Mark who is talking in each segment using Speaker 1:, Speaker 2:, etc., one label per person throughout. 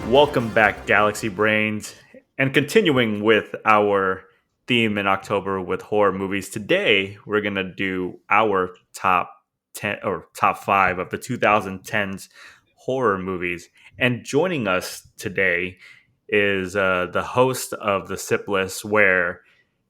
Speaker 1: Welcome back, Galaxy Brains. And continuing with our theme in October with horror movies, today we're going to do our top 10 or top 5 of the 2010s horror movies. And joining us today is the host of the Sip List, where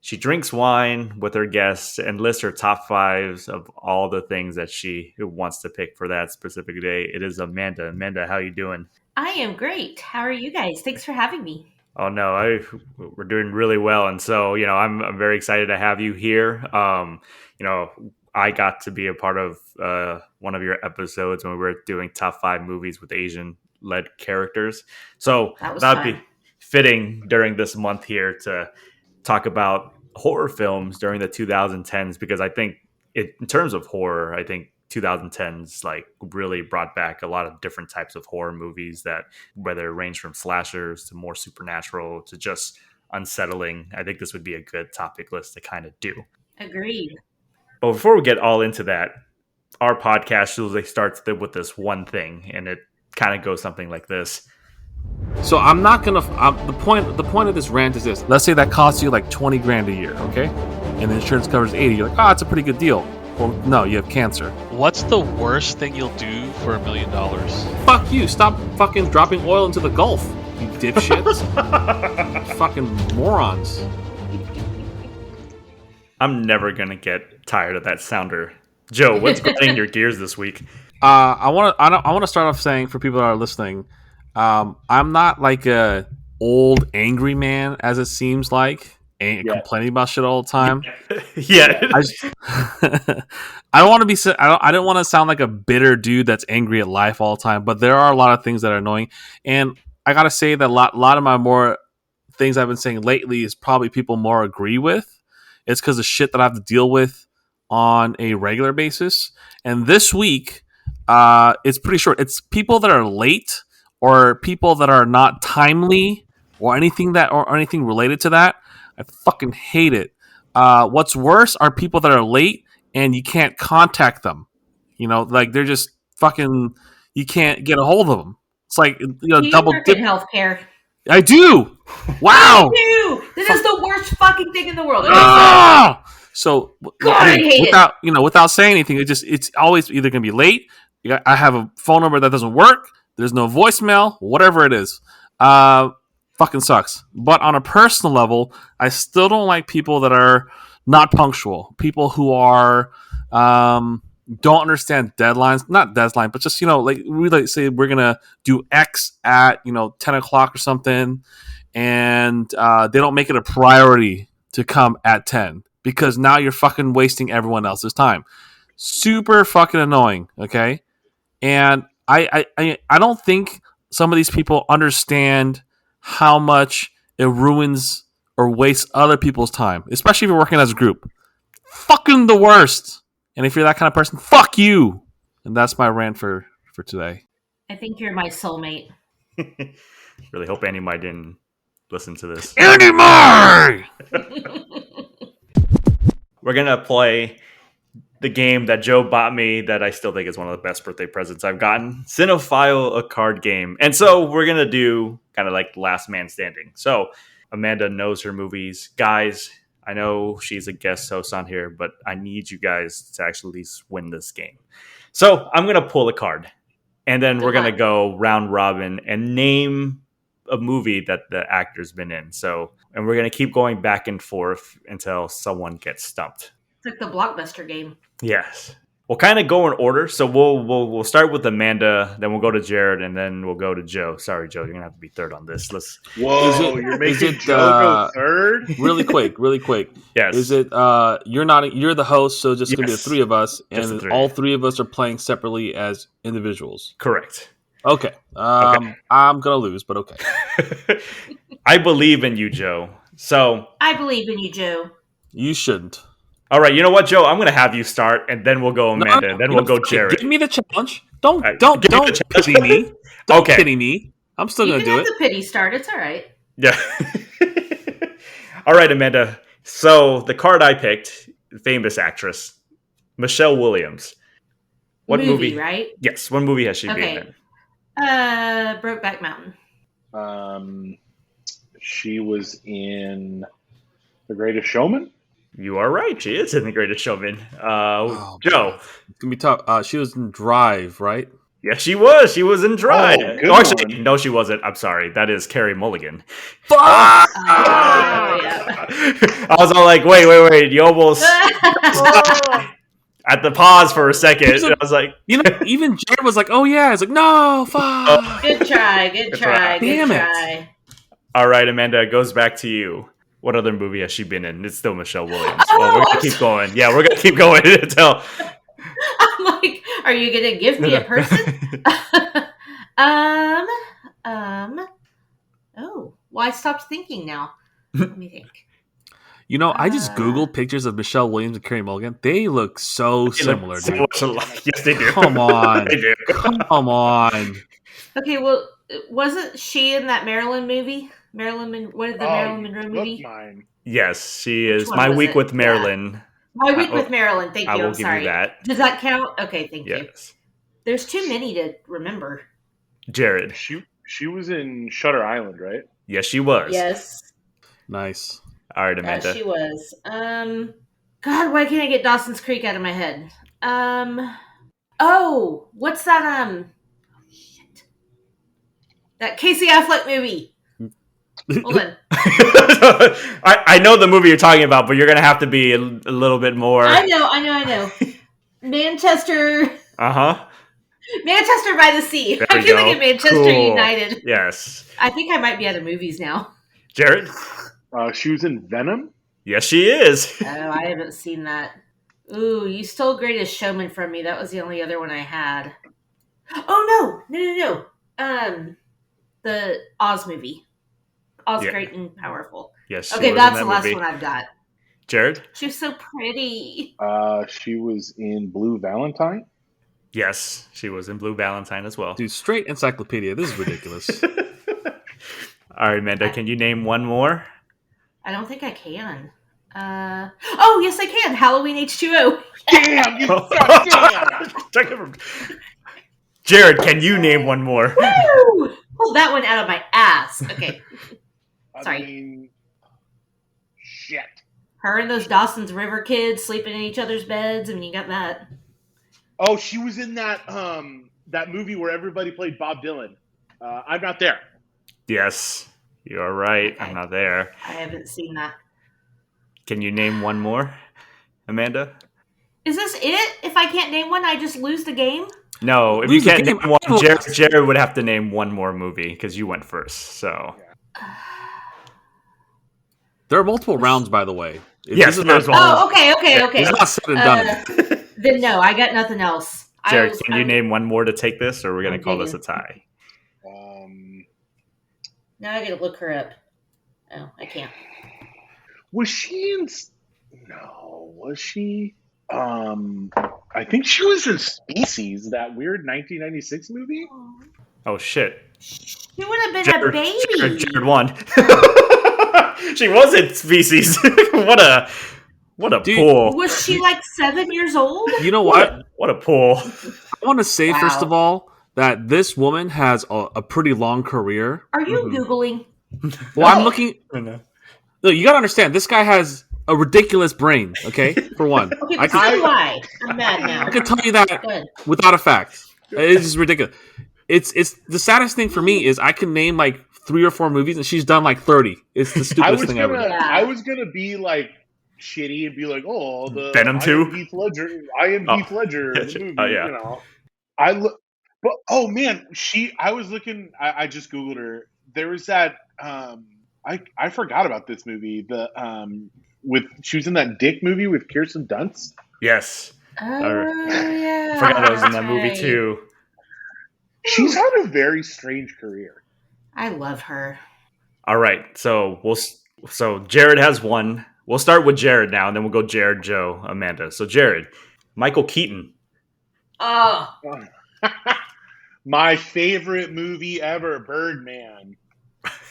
Speaker 1: she drinks wine with her guests and lists her top fives of all the things that she wants to pick for that specific day. It is Amanda. Amanda, how you doing?
Speaker 2: I am great. How are you guys? Thanks for having me.
Speaker 1: Oh no, we're doing really well, and so I'm very excited to have you here. I got to be a part of one of your episodes when we were doing top 5 movies with Asian led characters. So
Speaker 2: That was
Speaker 1: that'd be
Speaker 2: fun.
Speaker 1: fitting during this month here to talk about horror films during the 2010s, because I think in terms of horror, I think 2010s like really brought back a lot of different types of horror movies that, whether it ranged from slashers to more supernatural to just unsettling. I think this would be a good topic list to kind of do.
Speaker 2: Agreed.
Speaker 1: But before we get all into that, our podcast usually starts with this one thing, and it kind of goes something like this.
Speaker 3: So I'm not gonna. The point of this rant is this. Let's say that costs you like 20 grand a year, okay? And the insurance covers 80. You're like, oh, it's a pretty good deal. Well, no, you have cancer.
Speaker 4: What's the worst thing you'll do for $1 million?
Speaker 3: Fuck you! Stop fucking dropping oil into the Gulf, you dipshits. Fucking morons.
Speaker 1: I'm never gonna get tired of that sounder. Joe, what's grinding your gears this week?
Speaker 3: I want to start off saying, for people that are listening, I'm not like a old angry man, as it seems like, complaining about shit all the time.
Speaker 1: Yeah.
Speaker 3: I don't want to be. I don't want to sound like a bitter dude that's angry at life all the time. But there are a lot of things that are annoying, and I gotta say that a lot of my more things I've been saying lately is probably people more agree with. It's because of shit that I have to deal with on a regular basis. And this week, it's pretty short. It's people that are late, or people that are not timely, or anything related to that. I fucking hate it. What's worse are people that are late and you can't contact them. You know, like they're just fucking. You can't get a hold of them. It's like
Speaker 2: Do you
Speaker 3: double
Speaker 2: work
Speaker 3: dip.
Speaker 2: in healthcare?
Speaker 3: I do. Wow.
Speaker 2: Ew! This is the worst fucking thing in the world.
Speaker 3: Ah! So,
Speaker 2: God, I hate
Speaker 3: without saying anything, it's always either gonna be late. I have a phone number that doesn't work. There's no voicemail. Whatever it is, fucking sucks. But on a personal level, I still don't like people that are not punctual. People who are don't understand deadlines. Not deadline, but just like we like say we're gonna do X at 10 o'clock or something, and they don't make it a priority to come at 10. Because now you're fucking wasting everyone else's time. Super fucking annoying, okay? And I don't think some of these people understand how much it ruins or wastes other people's time, especially if you're working as a group. Fucking the worst. And if you're that kind of person, fuck you. And that's my rant for today.
Speaker 2: I think you're my soulmate.
Speaker 1: Really hope Annie Mai didn't listen to this.
Speaker 3: Annie Mai!
Speaker 1: We're going to play the game that Joe bought me that I still think is one of the best birthday presents I've gotten. Cinephile, a card game. And so we're going to do kind of like Last Man Standing. So Amanda knows her movies. Guys, I know she's a guest host on here, but I need you guys to actually win this game. So I'm going to pull a card. And then we're going to go round robin and name a movie that the actor's been in. So, and we're going to keep going back and forth until someone gets stumped.
Speaker 2: It's like the Blockbuster game.
Speaker 1: Yes. We'll kind of go in order. So we'll start with Amanda, then we'll go to Jared, and then we'll go to Joe. Sorry, Joe, you're going to have to be third on this.
Speaker 5: Whoa, you're making Joe go third?
Speaker 3: Really quick.
Speaker 1: Yes.
Speaker 3: Is it you're the host, so just gonna be the three of us, and all three of us are playing separately as individuals.
Speaker 1: Correct.
Speaker 3: Okay. I'm gonna lose, but okay.
Speaker 1: I believe in you, Joe. So
Speaker 2: I believe in you, Joe.
Speaker 3: You shouldn't.
Speaker 1: All right, you know what, Joe? I'm going to have you start, and then we'll go Amanda, and then we'll go Jared.
Speaker 3: Give me the challenge. Don't pity me. Don't pity me. I'm still going to do it.
Speaker 2: You can have the pity start. It's all right.
Speaker 1: Yeah. All right, Amanda. So the card I picked, famous actress, Michelle Williams. What movie?
Speaker 2: Right?
Speaker 1: Yes. What movie has she been in?
Speaker 2: Brokeback Mountain.
Speaker 5: She was in The Greatest Showman.
Speaker 1: You are right. She is in The Greatest Showman. Joe.
Speaker 3: It's gonna be tough. She was in Drive, right?
Speaker 1: Yes, she was. She was in Drive.
Speaker 5: Oh, good
Speaker 1: Actually,
Speaker 5: one.
Speaker 1: no, she wasn't. I'm sorry. That is Carrie Mulligan.
Speaker 3: Fuck!
Speaker 2: Yeah.
Speaker 1: I was all like, wait. You almost at the pause for a second. I was like,
Speaker 3: Even Jared was like, "Oh yeah." It's like, "No, fuck."
Speaker 2: Good try. Good try.
Speaker 3: Damn
Speaker 2: Good
Speaker 3: it.
Speaker 2: try.
Speaker 1: all right, Amanda, it goes back to you. What other movie has she been in? It's still Michelle Williams.
Speaker 2: Oh,
Speaker 1: Well, we're gonna keep going. Yeah, we're gonna keep going until.
Speaker 2: I'm like, are you gonna give me a person? Oh, well, I stopped thinking now. Let me think.
Speaker 3: I just googled pictures of Michelle Williams and Carey Mulligan. They look so similar,
Speaker 1: So
Speaker 3: dude.
Speaker 1: much alike. Yes, they do.
Speaker 3: Come on.
Speaker 1: They do.
Speaker 3: Come on.
Speaker 2: Okay, well, wasn't she in that Marilyn movie? What is the Marilyn Monroe
Speaker 5: Book
Speaker 2: movie?
Speaker 5: mine.
Speaker 1: Yes, she is.
Speaker 2: Which one
Speaker 1: My
Speaker 2: was
Speaker 1: Week
Speaker 2: it?
Speaker 1: with Marilyn.
Speaker 2: My Week with Marilyn. Thank you.
Speaker 1: I will
Speaker 2: I'm
Speaker 1: give
Speaker 2: sorry.
Speaker 1: you that.
Speaker 2: Does that count? Okay, thank you.
Speaker 1: Yes.
Speaker 2: There's too many to remember.
Speaker 1: Jared.
Speaker 5: She was in Shutter Island, right?
Speaker 1: Yes, she was.
Speaker 2: Yes.
Speaker 3: Nice.
Speaker 1: All right, Amanda.
Speaker 2: She was. God, why can't I get Dawson's Creek out of my head? Oh, what's that? Shit. That Casey Affleck movie. Hold on.
Speaker 1: I know the movie you're talking about, but you're gonna have to be a little bit more.
Speaker 2: I know. Manchester by the Sea.
Speaker 1: There
Speaker 2: I
Speaker 1: we
Speaker 2: feel
Speaker 1: go.
Speaker 2: like at Manchester
Speaker 1: Cool.
Speaker 2: United.
Speaker 1: Yes.
Speaker 2: I think I might be out of movies now.
Speaker 1: Jared.
Speaker 5: She was in Venom.
Speaker 1: Yes, she is.
Speaker 2: Oh, I haven't seen that. Ooh, you stole Greatest Showman from me. That was the only other one I had. Oh no. The Oz movie. Oz
Speaker 1: Yeah.
Speaker 2: Great and Powerful.
Speaker 1: Yes. She
Speaker 2: Okay,
Speaker 1: was
Speaker 2: that's
Speaker 1: in
Speaker 2: the
Speaker 1: that
Speaker 2: last
Speaker 1: movie.
Speaker 2: one I've got.
Speaker 1: Jared.
Speaker 2: She was so pretty.
Speaker 5: She was in Blue Valentine.
Speaker 1: Yes, she was in Blue Valentine as well.
Speaker 3: Dude, straight encyclopedia. This is ridiculous.
Speaker 1: All right, Amanda, can you name one more?
Speaker 2: I don't think I can. Oh, yes, I can. Halloween H2O.
Speaker 5: Damn, you damn.
Speaker 1: Jared, can you name one more?
Speaker 2: Woo! Pulled that one out of my ass. Okay. Sorry.
Speaker 5: I mean, shit.
Speaker 2: Her and those Dawson's River kids sleeping in each other's beds. I mean, you got that.
Speaker 5: Oh, she was in that that movie where everybody played Bob Dylan. I'm Not There.
Speaker 1: Yes, you are right.
Speaker 2: Okay.
Speaker 1: I'm not there.
Speaker 2: I haven't seen that.
Speaker 1: Can you name one more, Amanda?
Speaker 2: Is this it? If I can't name one, I just lose the game?
Speaker 1: No, if
Speaker 3: Lose
Speaker 1: you
Speaker 3: the
Speaker 1: can't
Speaker 3: game.
Speaker 1: name one, Jared would have to name one more movie because you went first. So
Speaker 3: There are multiple rounds, by the way.
Speaker 1: Yes,
Speaker 3: This is
Speaker 1: there's
Speaker 3: not-
Speaker 1: one.
Speaker 2: Oh, okay.
Speaker 3: It's not said and done.
Speaker 2: Then no, I got nothing else.
Speaker 1: Jared, can you name one more to take this, or we're going
Speaker 2: I'm
Speaker 1: to call this a
Speaker 2: thinking.
Speaker 1: tie?
Speaker 2: Now I gotta look her up. Oh, I can't.
Speaker 5: Was she in? No, was she? I think she was in Species, that weird 1996 movie.
Speaker 1: Oh shit!
Speaker 2: She would have been a baby.
Speaker 1: Jared won. She was in Species. What a
Speaker 3: Dude,
Speaker 1: pull!
Speaker 2: Was she like 7 years old?
Speaker 3: You know what?
Speaker 1: What a pull!
Speaker 3: I want to say,
Speaker 2: Wow.
Speaker 3: first of all, that this woman has a pretty long career.
Speaker 2: Are you
Speaker 1: Mhm.
Speaker 2: Googling?
Speaker 3: Well, I'm looking.
Speaker 1: I know.
Speaker 3: Look, you got to understand, this guy has a ridiculous brain, okay? For one.
Speaker 2: Okay,
Speaker 3: I
Speaker 2: but so
Speaker 3: can,
Speaker 2: do I. I'm mad now.
Speaker 3: I can tell you that
Speaker 2: Good.
Speaker 3: without a fact. It's just ridiculous. It's the saddest thing for me is I can name like 3 or 4 movies and she's done like 30. It's the stupidest thing ever.
Speaker 2: Yeah.
Speaker 5: I was gonna be like shitty and be like, oh, the
Speaker 1: Venom 2?
Speaker 5: I am Heath Ledger,
Speaker 1: Yeah,
Speaker 5: the movie.
Speaker 1: oh, yeah.
Speaker 5: You know, I look, but oh man, I was looking. I just googled her. There was that. I forgot about this movie. The she was in that Dick movie with Kirsten Dunst.
Speaker 1: Yes,
Speaker 2: Oh, yeah.
Speaker 1: I forgot I was in that movie
Speaker 2: Right.
Speaker 1: too.
Speaker 5: She's had a very strange career.
Speaker 2: I love her.
Speaker 1: All right, so Jared has one. We'll start with Jared now, and then we'll go Jared, Joe, Amanda. So Jared, Michael Keaton.
Speaker 2: Oh,
Speaker 5: My favorite movie ever, Birdman.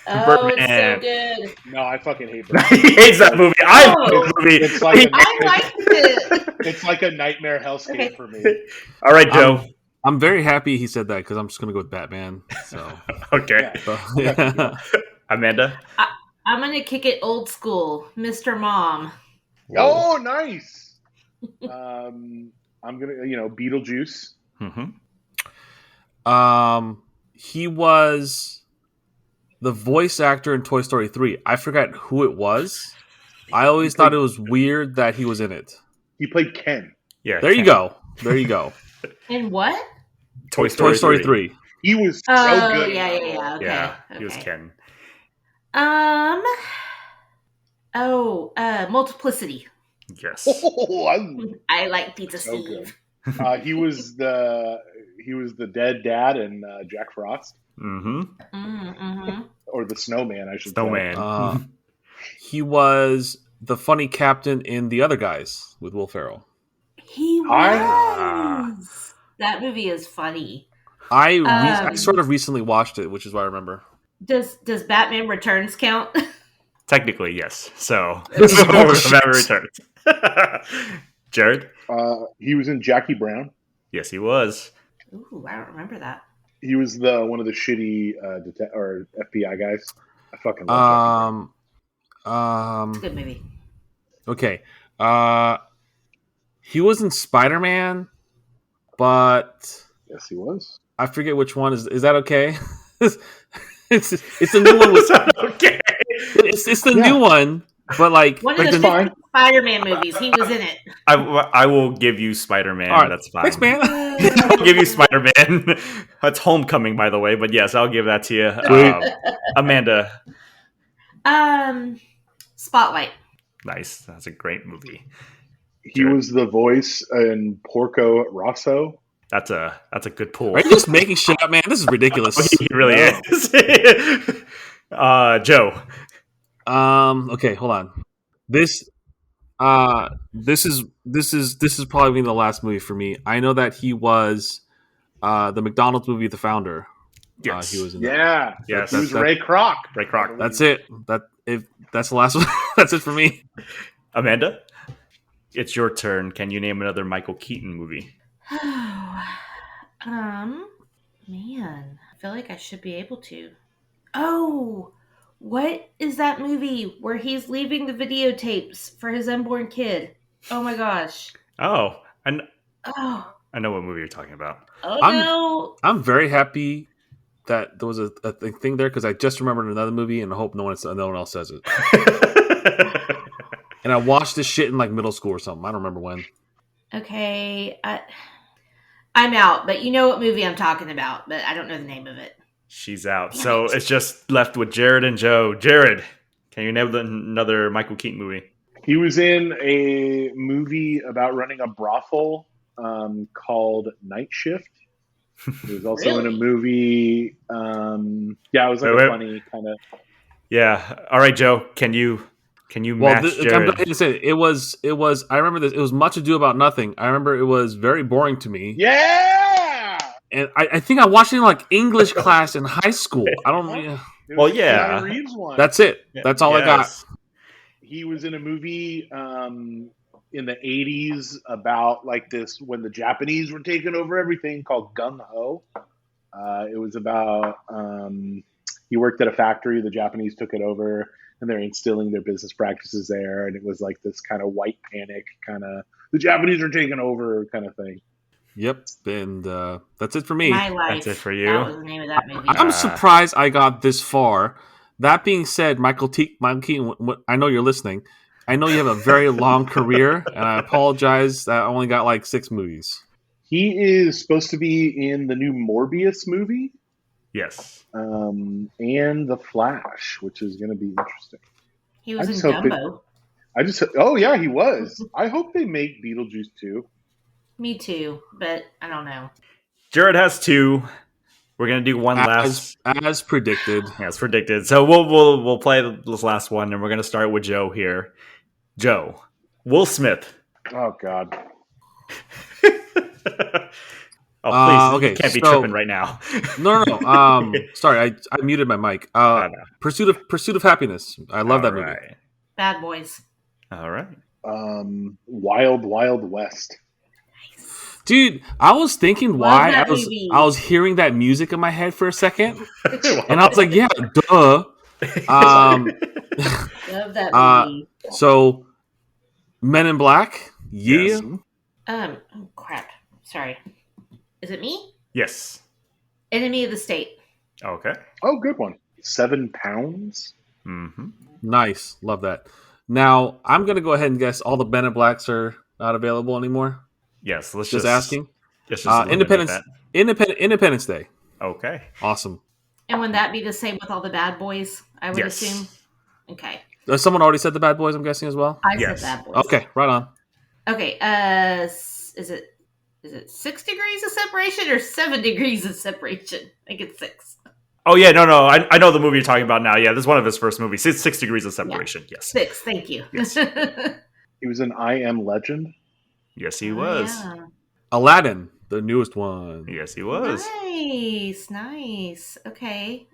Speaker 1: Birdman.
Speaker 2: it's so good.
Speaker 5: No, I fucking hate Birdman.
Speaker 1: He hates that movie. I love
Speaker 2: Oh.
Speaker 1: that movie.
Speaker 5: It's like
Speaker 2: I liked it.
Speaker 5: it's like a nightmare hellscape
Speaker 2: Okay.
Speaker 5: for me.
Speaker 1: All right, Joe.
Speaker 3: I'm very happy he said that because I'm just gonna go with Batman. So,
Speaker 1: Okay.
Speaker 3: yeah.
Speaker 1: Amanda?
Speaker 2: I'm gonna kick it old school, Mr. Mom.
Speaker 5: Oh, nice. I'm gonna, Beetlejuice.
Speaker 1: Mm-hmm.
Speaker 3: He was the voice actor in Toy Story 3. I forgot who it was. I always thought it was weird that he was in it.
Speaker 5: He played Ken.
Speaker 1: Yeah.
Speaker 3: There you go. There you go.
Speaker 2: And what?
Speaker 1: Toy
Speaker 3: Toy Story
Speaker 1: 3.
Speaker 3: 3.
Speaker 5: He was so
Speaker 2: Oh,
Speaker 5: good.
Speaker 2: yeah,
Speaker 5: in that
Speaker 2: yeah,
Speaker 5: role.
Speaker 2: okay.
Speaker 1: Yeah,
Speaker 2: okay.
Speaker 1: he was Ken.
Speaker 2: Multiplicity.
Speaker 1: Yes.
Speaker 5: Oh,
Speaker 2: I like Pizza
Speaker 5: so
Speaker 2: Steve.
Speaker 5: good. He was the dead dad in Jack Frost,
Speaker 1: Mm-hmm.
Speaker 2: Mm-hmm.
Speaker 5: or the Snowman, I should
Speaker 1: Snowman.
Speaker 3: He was the funny captain in The Other Guys with Will Ferrell.
Speaker 2: He was. That movie is funny.
Speaker 3: I sort of recently watched it, which is why I remember.
Speaker 2: Does Batman Returns count?
Speaker 1: Technically, yes. So,
Speaker 3: This is bullshit.
Speaker 1: Batman Returns. Jared?
Speaker 5: say. He was in Jackie Brown.
Speaker 1: Yes, he was.
Speaker 2: Ooh, I don't remember that.
Speaker 5: He was one of the shitty or FBI guys. I fucking love
Speaker 2: It's a good movie.
Speaker 3: Okay. He was in Spider-Man, but
Speaker 5: Jackie Brown. Yes, he was.
Speaker 3: I forget which one. Is that okay? it's the new one with
Speaker 1: Okay.
Speaker 3: it's the new one, but like
Speaker 2: One
Speaker 3: like
Speaker 2: of the
Speaker 3: the,
Speaker 5: fine.
Speaker 2: Spider-Man movies. He was in it.
Speaker 1: I will give you Spider-Man.
Speaker 3: all right,
Speaker 1: That's fine.
Speaker 3: thanks, man.
Speaker 1: I'll give you Spider-Man. That's Homecoming, by the way. But yes, I'll give that to you. Amanda.
Speaker 2: Spotlight.
Speaker 1: Nice. That's a great movie.
Speaker 5: He was the voice in Porco Rosso.
Speaker 1: That's a good pull.
Speaker 3: Are you just making shit up, man? This is ridiculous.
Speaker 1: He really is. Joe.
Speaker 3: Okay, hold on. This is probably the last movie for me. I know that he was the McDonald's movie, The Founder.
Speaker 1: Yes.
Speaker 3: He was in that.
Speaker 5: Yeah.
Speaker 1: Yes.
Speaker 5: He was Ray Kroc.
Speaker 1: Ray Kroc.
Speaker 3: That's it. That's the last one. That's it for me.
Speaker 1: Amanda, it's your turn. Can you name another Michael Keaton movie?
Speaker 2: Man, I feel like I should be able to. Oh, what is that movie where he's leaving the videotapes for his unborn kid? Oh my gosh.
Speaker 1: Oh, I know what movie you're talking about.
Speaker 2: Oh
Speaker 3: I'm-
Speaker 2: no.
Speaker 3: I'm very happy that there was a thing there because I just remembered another movie and I hope no one else says it. And I watched this shit in like middle school or something. I don't remember when.
Speaker 2: Okay, I'm out, but you know what movie I'm talking about, but I don't know the name of it.
Speaker 1: She's out. So it's just left with Jared and Joe. Jared, can you name another Michael Keaton movie?
Speaker 5: He was in a movie about running a brothel called Night Shift. He was also in a movie. It was like a funny kind of.
Speaker 1: Yeah. All right, Joe. Can you match Jared?
Speaker 3: I'm going to say it was. I remember this. It was Much Ado About Nothing. I remember it was very boring to me.
Speaker 5: Yeah.
Speaker 3: And I think I watched it in like English class in high school. I don't.
Speaker 1: Well, yeah.
Speaker 5: Keanu Reeves one.
Speaker 3: That's it. That's all I got.
Speaker 5: He was in a movie in the 80s about like this when the Japanese were taking over everything called Gung Ho. It was about he worked at a factory. The Japanese took it over and they're instilling their business practices there. And it was like this kind of white panic kind of the Japanese are taking over kind of thing.
Speaker 3: Yep. And that's it for me.
Speaker 2: My Life.
Speaker 1: That's it for you.
Speaker 2: That was the name of that movie.
Speaker 3: I'm surprised I got this far. That being said, Michael Keaton, I know you're listening. I know you have a very long career, and I apologize that I only got like 6 movies.
Speaker 5: He is supposed to be in the new Morbius movie.
Speaker 1: Yes.
Speaker 5: And The Flash, which is going to be interesting.
Speaker 2: He was
Speaker 5: I
Speaker 2: in
Speaker 5: just hope
Speaker 2: Dumbo.
Speaker 5: Oh yeah, he was. I hope they make Beetlejuice too.
Speaker 2: Me too, but I don't know.
Speaker 1: Jared has 2. We're gonna do one last,
Speaker 3: as predicted.
Speaker 1: As predicted. So we'll play this last one, and we're gonna start with Joe here. Joe, Will Smith.
Speaker 5: Oh God.
Speaker 1: Oh please,
Speaker 3: okay,
Speaker 1: you can't be tripping right now.
Speaker 3: No. Sorry, I muted my mic. Pursuit of Happiness. I love that movie.
Speaker 2: Bad Boys.
Speaker 1: All right.
Speaker 5: Wild Wild West.
Speaker 3: Dude, I was thinking
Speaker 2: Love
Speaker 3: why
Speaker 2: that
Speaker 3: I was
Speaker 2: movie.
Speaker 3: hearing that music in my head for a second, and I was like, yeah, duh.
Speaker 2: Love that movie.
Speaker 3: So Men in Black, yeah.
Speaker 1: Yes.
Speaker 2: Oh crap. Sorry. Is it me?
Speaker 1: Yes.
Speaker 2: Enemy of the State.
Speaker 1: Okay.
Speaker 5: Oh, good one. 7 pounds.
Speaker 1: Mm-hmm.
Speaker 3: Nice, love that. Now I'm gonna go ahead and guess all the Men in Blacks are not available anymore.
Speaker 1: Yes. Let's
Speaker 3: Just
Speaker 1: just
Speaker 3: asking.
Speaker 1: Let's just eliminate
Speaker 3: Independence,
Speaker 1: that.
Speaker 3: Independence Day.
Speaker 1: Okay.
Speaker 3: Awesome.
Speaker 2: And would that be the same with all the bad boys? I would
Speaker 1: Yes.
Speaker 2: assume. Okay.
Speaker 3: Someone already said the Bad Boys. I'm guessing as well.
Speaker 2: I
Speaker 1: Yes.
Speaker 2: said bad boys.
Speaker 3: Okay, right on.
Speaker 2: Okay. Is it 6 degrees of separation or 7 degrees of separation? I think it's 6.
Speaker 1: Oh yeah, no. I know the movie you're talking about now. Yeah, this is one of his first movies. 6 degrees of separation. Yes.
Speaker 2: 6. Thank you.
Speaker 1: Yes.
Speaker 5: He was in I Am Legend.
Speaker 1: Yes, he
Speaker 2: Oh,
Speaker 1: was.
Speaker 2: yeah.
Speaker 3: Aladdin, the newest one.
Speaker 1: Yes, he was.
Speaker 2: Nice. Okay.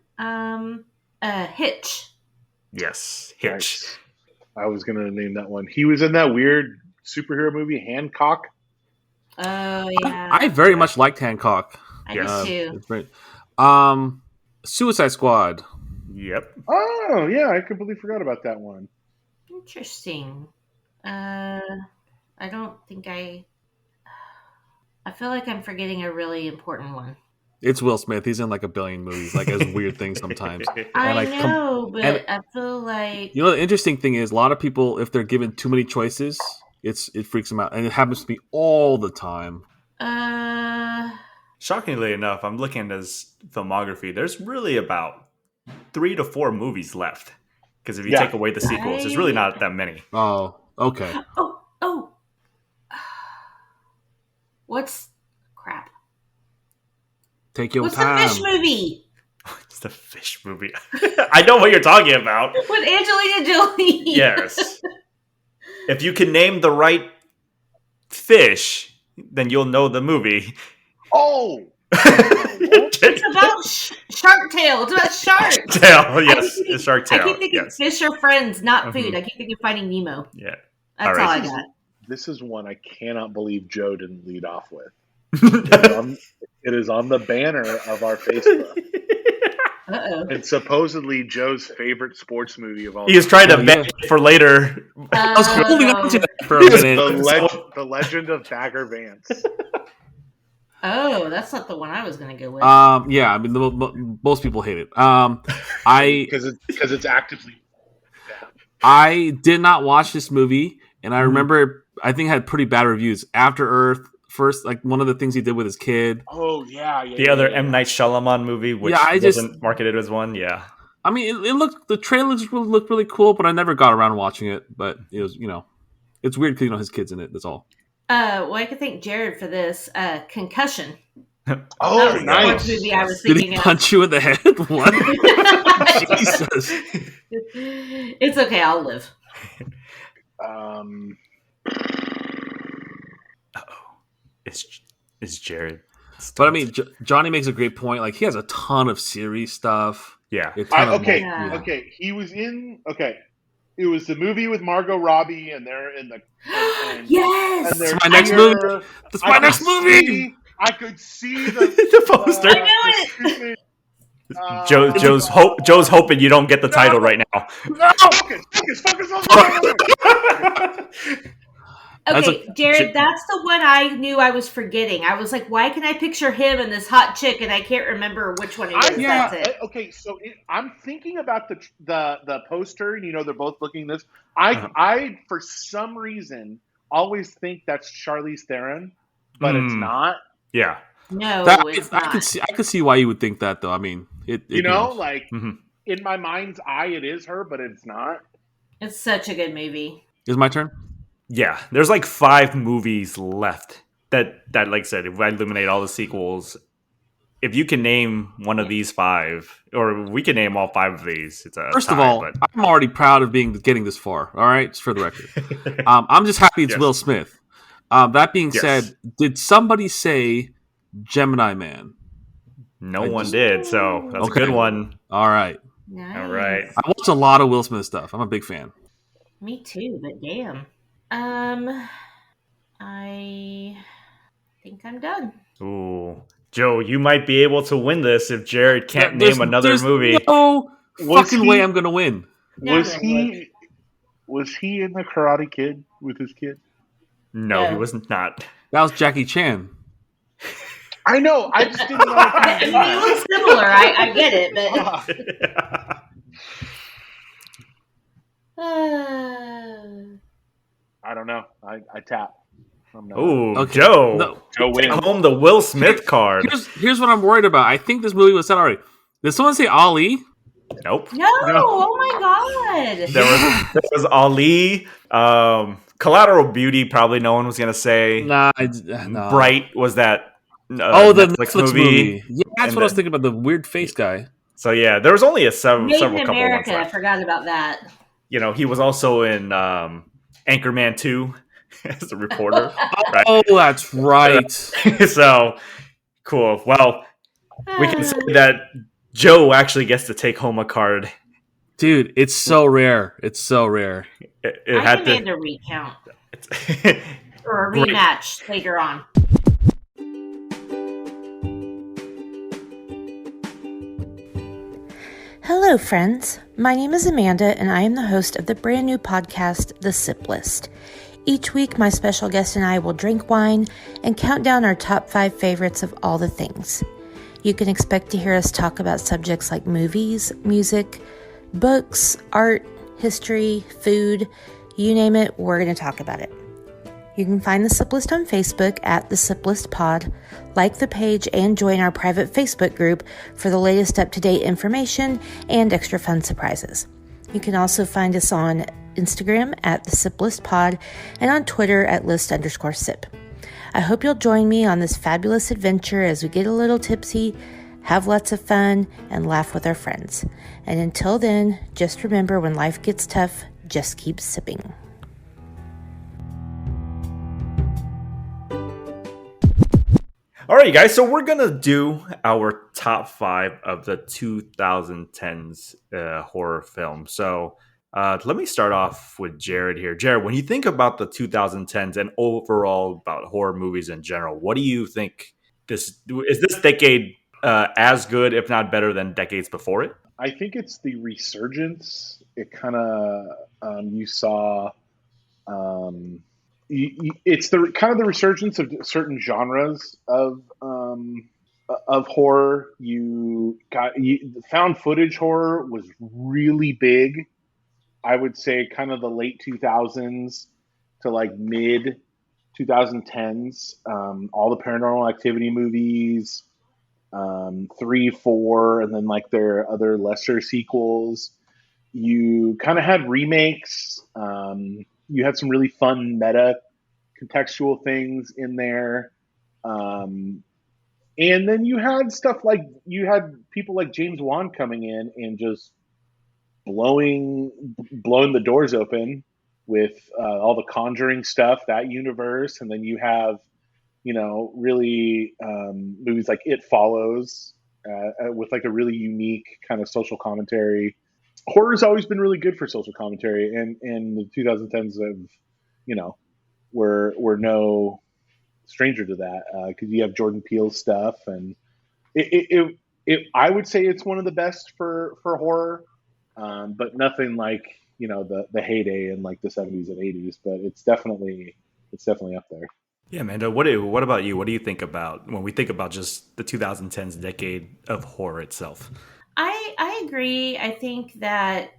Speaker 2: Hitch.
Speaker 1: Yes. Hitch.
Speaker 5: Nice. I was gonna name that one. He was in that weird superhero movie, Hancock.
Speaker 2: Oh yeah.
Speaker 3: I very much liked Hancock.
Speaker 2: I
Speaker 1: Yes.
Speaker 2: did too.
Speaker 3: It's great. Suicide Squad.
Speaker 1: Yep.
Speaker 5: Oh yeah, I completely forgot about that one.
Speaker 2: Interesting. I don't think I feel like I'm forgetting a really important one.
Speaker 3: It's Will Smith. He's in like a billion movies, like as weird things sometimes.
Speaker 2: I
Speaker 3: like,
Speaker 2: know, but
Speaker 3: and-
Speaker 2: I feel like
Speaker 3: You know, the interesting thing is a lot of people, if they're given too many choices, it freaks them out, and it happens to me all the time.
Speaker 1: Shockingly enough, I'm looking at his filmography. There's really about 3 to 4 movies left. Because if you take away the sequels, there's really not that many.
Speaker 3: Oh, okay.
Speaker 2: Oh. What's crap?
Speaker 3: Take your
Speaker 2: What's
Speaker 3: time.
Speaker 2: the fish movie
Speaker 1: It's the fish movie. I know what you're talking about.
Speaker 2: with Angelina Jolie?
Speaker 1: Yes. If you can name the right fish, then you'll know the movie.
Speaker 5: Oh,
Speaker 2: It's about Shark Tale. It's about sharks.
Speaker 1: Tail, yes. It's Shark
Speaker 2: I
Speaker 1: Tale.
Speaker 2: keep thinking
Speaker 1: Yes.
Speaker 2: fish are friends, not food.
Speaker 1: Mhm.
Speaker 2: I keep thinking Finding Nemo.
Speaker 1: Yeah.
Speaker 2: That's
Speaker 1: All right.
Speaker 2: all I got.
Speaker 5: this is one I cannot believe Joe didn't lead off with. It is on the banner of our Facebook.
Speaker 2: Uh-oh.
Speaker 5: It's supposedly Joe's favorite sports movie of all
Speaker 1: He was
Speaker 5: time.
Speaker 1: trying to bet it for later.
Speaker 3: I was holding on to that for a minute.
Speaker 5: The Legend of Bagger Vance.
Speaker 2: Oh, that's not the one I was going to go with.
Speaker 3: Yeah, I mean, most people hate it.
Speaker 5: Because it's actively.
Speaker 3: I did not watch this movie, and I remember I think it had pretty bad reviews. After Earth, first, like one of the things he did with his kid.
Speaker 5: Oh yeah.
Speaker 1: The other M. Night Shyamalan movie, which wasn't marketed as one. Yeah.
Speaker 3: I mean, the trailers looked really cool, but I never got around watching it. But it was, it's weird because his kid's in it. That's all.
Speaker 2: Well, I could thank Jared for this. Concussion.
Speaker 5: Oh,
Speaker 2: That was the
Speaker 5: nice.
Speaker 2: first movie I was
Speaker 3: Did
Speaker 2: thinking
Speaker 3: he
Speaker 2: of.
Speaker 3: punch you in the head? What? Jesus.
Speaker 2: It's okay. I'll live.
Speaker 1: It's Jared.
Speaker 3: But I mean, Johnny makes a great point. Like he has a ton of series stuff.
Speaker 1: Yeah.
Speaker 3: A ton of
Speaker 5: Okay. He was in. Okay, it was the movie with Margot Robbie, and they're in the.
Speaker 2: Yes.
Speaker 5: and
Speaker 3: That's my next movie. That's my next movie.
Speaker 5: I could see
Speaker 1: The poster.
Speaker 2: I
Speaker 1: Joe's hoping you don't get the title right now.
Speaker 5: Focus.
Speaker 2: Okay, Jared, that's the one I knew I was forgetting. I was like, why can I picture him and this hot chick, and I can't remember which one it is. That's it.
Speaker 5: Okay, so I'm thinking about the poster, and they're both looking at this. I for some reason always think that's Charlize Theron, but it's not.
Speaker 1: Yeah.
Speaker 2: No, it's not.
Speaker 3: I could see why you would think that, though. I mean,
Speaker 5: in my mind's eye, it is her, but it's not.
Speaker 2: It's such a good movie.
Speaker 3: Is my turn?
Speaker 1: Yeah. There's like 5 movies left that like I said, if I eliminate all the sequels, if you can name one of these 5, or we can name all 5 of these, it's a
Speaker 3: First
Speaker 1: tie,
Speaker 3: of all,
Speaker 1: but...
Speaker 3: I'm already proud of getting this far. All right, just for the record. I'm just happy it's Will Smith. That being said, did somebody say Gemini Man?
Speaker 1: No one did, so that's a good one.
Speaker 3: All right.
Speaker 2: Nice.
Speaker 1: All right.
Speaker 3: I watch a lot of Will Smith stuff. I'm a big fan.
Speaker 2: Me too, but damn. I think think I'm done.
Speaker 1: Ooh, Joe, you might be able to win this if Jared can't
Speaker 3: There's-
Speaker 1: name another
Speaker 3: there's
Speaker 1: movie.
Speaker 3: No
Speaker 5: Was
Speaker 3: fucking
Speaker 5: he-
Speaker 3: way I'm gonna win.
Speaker 5: Was
Speaker 2: No,
Speaker 5: he in the Karate Kid with his kid?
Speaker 1: No, he
Speaker 2: No.
Speaker 1: was not.
Speaker 3: That was Jackie Chan.
Speaker 5: I know. I just didn't know if he was in
Speaker 2: They
Speaker 5: that.
Speaker 2: look similar. I get it, but
Speaker 5: I don't know. I tap. I'm not.
Speaker 1: Ooh,
Speaker 3: Okay.
Speaker 1: Joe.
Speaker 3: No.
Speaker 5: Joe
Speaker 1: Take
Speaker 5: wins.
Speaker 1: home the Will Smith card.
Speaker 3: Here's what I'm worried about. I think this movie was said already. Did someone say Ali?
Speaker 1: Nope.
Speaker 2: no! Oh my god!
Speaker 1: There was Ali. Collateral Beauty, probably no one was going to say.
Speaker 3: Nah. No.
Speaker 1: Bright was that
Speaker 3: The
Speaker 1: Netflix movie.
Speaker 3: Yeah, that's
Speaker 1: And
Speaker 3: what I was thinking about. The weird face guy.
Speaker 1: So, yeah, there was only several
Speaker 2: Made in
Speaker 1: couple ones
Speaker 2: America. I
Speaker 1: left.
Speaker 2: forgot about that.
Speaker 1: You know, he was also in Anchorman 2 as a reporter. Right.
Speaker 3: Oh, that's right.
Speaker 1: So, cool. Well, we can say that Joe actually gets to take home a card.
Speaker 3: Dude, it's so rare. It's so rare.
Speaker 1: It
Speaker 2: I
Speaker 1: had
Speaker 2: demand
Speaker 1: to.
Speaker 2: a recount
Speaker 1: It's-
Speaker 2: or a
Speaker 1: Great.
Speaker 2: rematch later on.
Speaker 6: Hello, friends. My name is Amanda, and I am the host of the brand new podcast, The Sip List. Each week, my special guest and I will drink wine and count down our top 5 favorites of all the things. You can expect to hear us talk about subjects like movies, music, books, art, history, food, you name it, we're going to talk about it. You can find The Sip List on Facebook at The Sip List Pod, like the page, and join our private Facebook group for the latest up-to-date information and extra fun surprises. You can also find us on Instagram at The Sip List Pod and on Twitter at list_sip. I hope you'll join me on this fabulous adventure as we get a little tipsy, have lots of fun, and laugh with our friends. And until then, just remember, when life gets tough, just keep sipping.
Speaker 1: All right, you guys. So we're gonna do our top 5 of the 2010s horror film. So let me start off with Jared here. Jared, when you think about the 2010s and overall about horror movies in general, what do you think this decade as good, if not better, than decades before it?
Speaker 5: I think it's the resurgence. It kind of you saw. It's the kind of the resurgence of certain genres of horror. Found footage horror was really big. I would say kind of the late 2000s to like mid 2010s. All the Paranormal Activity movies, 3, 4, and then like their other lesser sequels. You kind of had remakes. You had some really fun meta contextual things in there. And then you had stuff like, you had people like James Wan coming in and just blowing the doors open with all the Conjuring stuff, that universe. And then you have, really movies like It Follows with like a really unique kind of social commentary. Horror's always been really good for social commentary, and the 2010s have, we're no stranger to that, because you have Jordan Peele's stuff, and I would say it's one of the best for horror, but nothing like the heyday in like the 70s and 80s. But it's definitely up there.
Speaker 1: Yeah, Amanda, what about you? What do you think about when we think about just the 2010s decade of horror itself?
Speaker 2: I agree. I think that,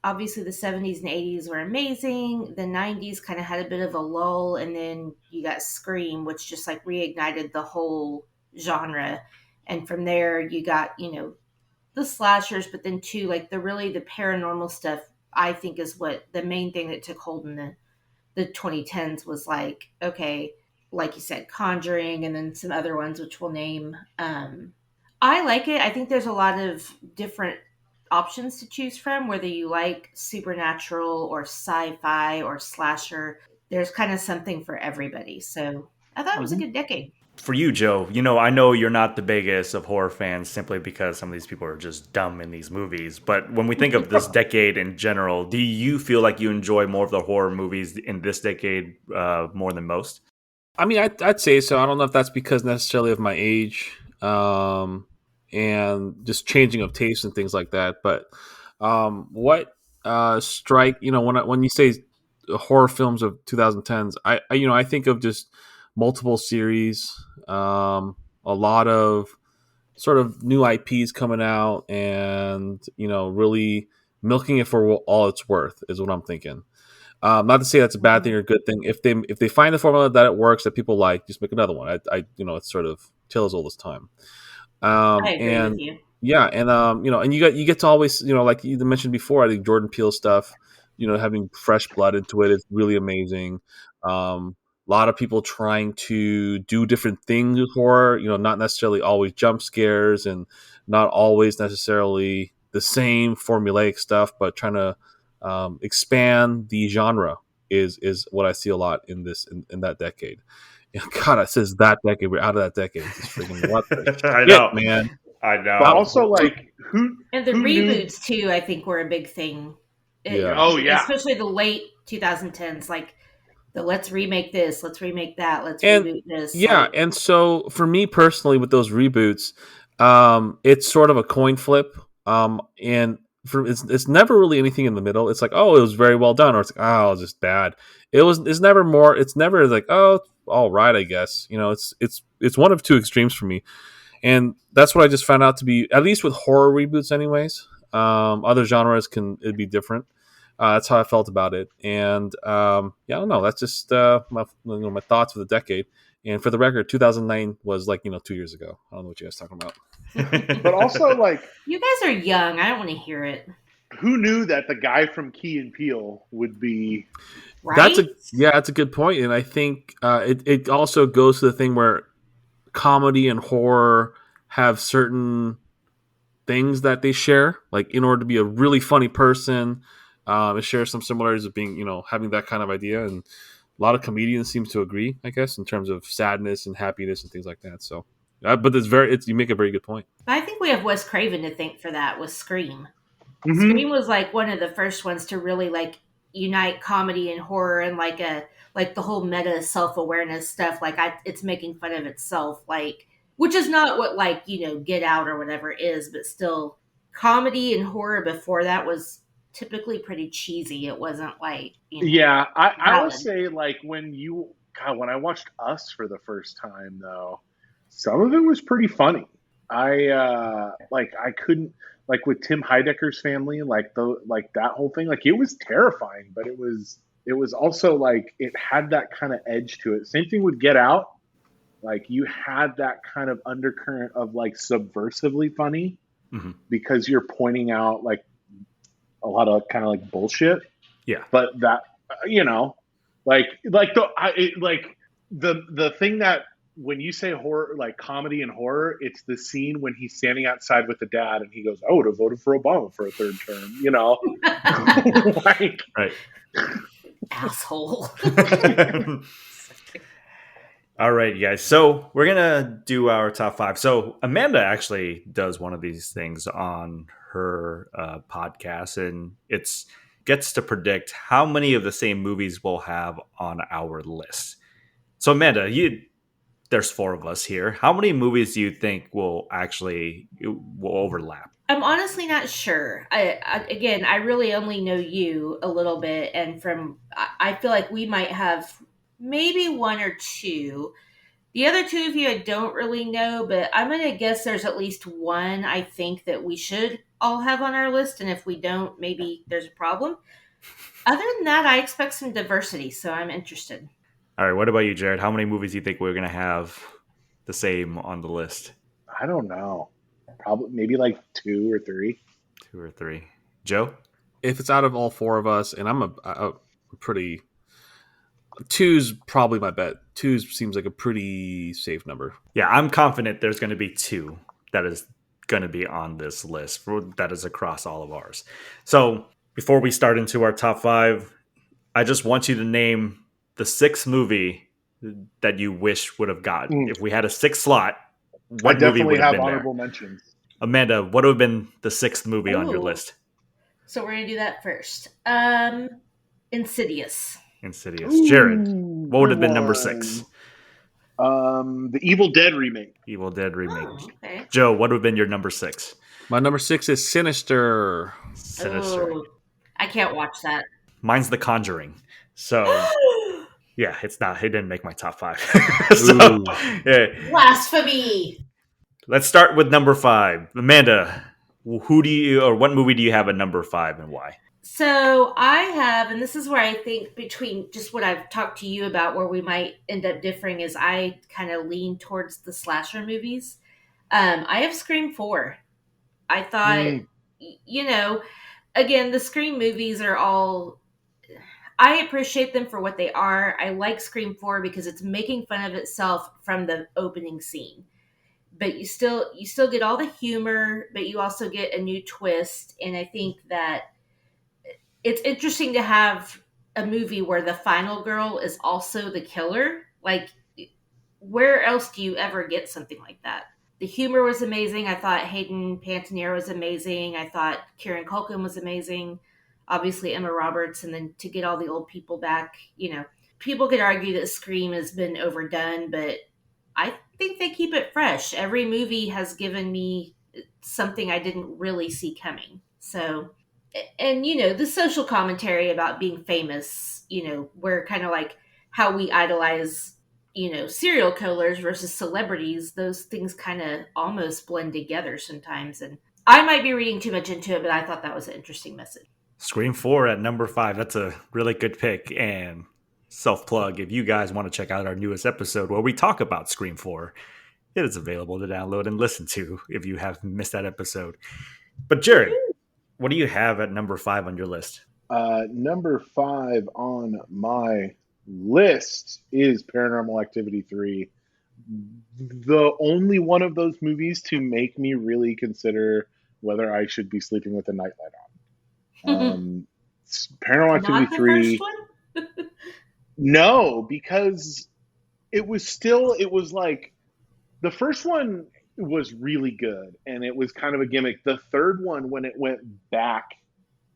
Speaker 2: obviously the 70s and 80s were amazing. The 90s kind of had a bit of a lull, and then you got Scream, which just like reignited the whole genre. And from there you got, the slashers, but then too, like the paranormal stuff, I think is what the main thing that took hold in the 2010s was like, okay, like you said, Conjuring, and then some other ones, which we'll name. I like it. I think there's a lot of different options to choose from, whether you like supernatural or sci-fi or slasher. There's kind of something for everybody. So I thought it was a good decade.
Speaker 1: For you, Joe, I know you're not the biggest of horror fans simply because some of these people are just dumb in these movies. But when we think of this decade in general, do you feel like you enjoy more of the horror movies in this decade more than most?
Speaker 3: I mean, I'd say so. I don't know if that's because necessarily of my age, and just changing of taste and things like that. But what strike when you say horror films of 2010s, I think of just multiple series, a lot of sort of new IPs coming out, and really milking it for all it's worth is what I'm thinking. Not to say that's a bad thing or a good thing. If they find the formula that it works, that people like, just make another one. It's sort of tale as old as time.
Speaker 2: I agree with
Speaker 3: And
Speaker 2: you.
Speaker 3: yeah, and you get to always, like you mentioned before, I think Jordan Peele stuff, having fresh blood into it is really amazing. A lot of people trying to do different things with horror, not necessarily always jump scares, and not always necessarily the same formulaic stuff, but trying to expand the genre is what I see a lot in that decade. God, it says that decade. We're out of that decade. It's just freaking what the
Speaker 1: I
Speaker 3: shit,
Speaker 1: know.
Speaker 3: man.
Speaker 1: I know.
Speaker 5: But also, like, who
Speaker 2: And the
Speaker 5: who knew-
Speaker 2: reboots too, I think, were a big thing.
Speaker 3: Yeah.
Speaker 5: Oh yeah.
Speaker 2: Especially the late 2010s, like the let's remake this, let's remake that, let's
Speaker 3: And
Speaker 2: reboot this.
Speaker 3: yeah,
Speaker 2: like,
Speaker 3: and so for me personally, with those reboots, it's sort of a coin flip. And it's never really anything in the middle. It's like, oh, it was very well done, or it's like, oh, it was just bad. It's never more. It's never like, oh, all right, I guess. It's one of two extremes for me, and that's what I just found out to be, at least with horror reboots, anyways. Other genres it'd be different. That's how I felt about it, and I don't know. That's just my thoughts for the decade. And for the record, 2009 was 2 years ago. I don't know what you guys are talking about.
Speaker 5: But also, like,
Speaker 2: you guys are young. I don't want to hear it.
Speaker 5: who knew that the guy from Key and Peele would be?
Speaker 2: Right?
Speaker 3: That's a good point, and I think it also goes to the thing where comedy and horror have certain things that they share. Like, in order to be a really funny person, it shares some similarities of being, having that kind of idea, and a lot of comedians seem to agree, I guess, in terms of sadness and happiness and things like that. So, but you make a very good point.
Speaker 2: I think we have Wes Craven to thank for that with Scream.
Speaker 5: Mhm.
Speaker 2: Scream was like one of the first ones to really like unite comedy and horror, and like the whole meta self-awareness stuff. Like it's making fun of itself, like, which is not what Get Out or whatever is, but still comedy and horror before that was typically pretty cheesy. It wasn't like
Speaker 5: Yeah, I will
Speaker 2: valid.
Speaker 5: say, like, when I watched Us for the first time, though, some of it was pretty funny. I couldn't, like, with Tim Heidecker's family, like that whole thing, like, it was terrifying, but it was also like it had that kind of edge to it. Same thing with Get Out, like you had that kind of undercurrent of like subversively funny,
Speaker 1: Mhm.
Speaker 5: because you're pointing out like a lot of kind of like bullshit.
Speaker 1: Yeah.
Speaker 5: But that, the thing that, when you say horror, like comedy and horror, it's the scene when he's standing outside with the dad and he goes, "I would have voted for Obama for a third term," like,
Speaker 1: Right.
Speaker 2: Asshole.
Speaker 1: All right, you guys. So we're gonna do our top 5. So Amanda actually does one of these things on her podcast, and it's gets to predict how many of the same movies we'll have on our list. So Amanda, there's 4 of us here. How many movies do you think will overlap?
Speaker 2: I'm honestly not sure. I really only know you a little bit, and I feel like we might have maybe 1 or 2. The other 2 of you I don't really know, but I'm going to guess there's at least 1 I think that we should all have on our list, and if we don't, maybe there's a problem. Other than that, I expect some diversity, so I'm interested.
Speaker 1: All right, what about you, Jared? How many movies do you think we're going to have the same on the list?
Speaker 5: I don't know. Probably maybe like 2 or 3.
Speaker 1: 2 or 3. Joe?
Speaker 3: If it's out of all 4 of us, and I'm a pretty... 2's probably my bet. 2 seems like a pretty safe number.
Speaker 1: Yeah, I'm confident there's going to be 2 that is going to be on this list that is across all of ours. So before we start into our top 5, I just want you to name the 6th movie that you wish would have gotten. If we had a 6th slot, what movie would have been
Speaker 5: honorable
Speaker 1: there?
Speaker 5: mentions.
Speaker 1: Amanda, what would have been the 6th movie on your
Speaker 2: Ooh.
Speaker 1: list?
Speaker 2: So we're going to do that first. Insidious.
Speaker 1: Insidious. Jared, what would have been number 6?
Speaker 5: The Evil Dead remake.
Speaker 1: Evil Dead remake.
Speaker 2: Oh, okay.
Speaker 1: Joe, what would have been your number 6?
Speaker 3: My number 6 is Sinister.
Speaker 1: Sinister.
Speaker 2: Oh, I can't watch that.
Speaker 1: Mine's The Conjuring. So yeah, it didn't make my top 5. So
Speaker 3: Ooh.
Speaker 1: yeah.
Speaker 2: Blasphemy!
Speaker 1: Let's start with number 5. Amanda, what movie do you have at number 5 and why?
Speaker 2: So I have, and this is where I think between just what I've talked to you about, where we might end up differing, is I kind of lean towards the slasher movies. I have Scream 4. I thought, again, the Scream movies are all. I appreciate them for what they are. I like Scream 4 because it's making fun of itself from the opening scene. But you still get all the humor, but you also get a new twist. And I think that it's interesting to have a movie where the final girl is also the killer. Like, where else do you ever get something like that? The humor was amazing. I thought Hayden Panettiere was amazing. I thought Kieran Culkin was amazing. Obviously Emma Roberts, and then to get all the old people back, people could argue that Scream has been overdone, but I think they keep it fresh. Every movie has given me something I didn't really see coming. So, and the social commentary about being famous, where kind of like how we idolize serial killers versus celebrities, those things kind of almost blend together sometimes. And I might be reading too much into it, but I thought that was an interesting message.
Speaker 1: Scream 4 at number 5. That's a really good pick. And self-plug, if you guys want to check out our newest episode where we talk about Scream 4, it is available to download and listen to if you have missed that episode. But Jared, what do you have at number 5 on your list?
Speaker 5: Number 5 on my list is Paranormal Activity 3. The only one of those movies to make me really consider whether I should be sleeping with a nightlight on. Paranormal Activity
Speaker 2: Not the
Speaker 5: 3.
Speaker 2: first one?
Speaker 5: No, because it was like the first one was really good and it was kind of a gimmick. The third one, when it went back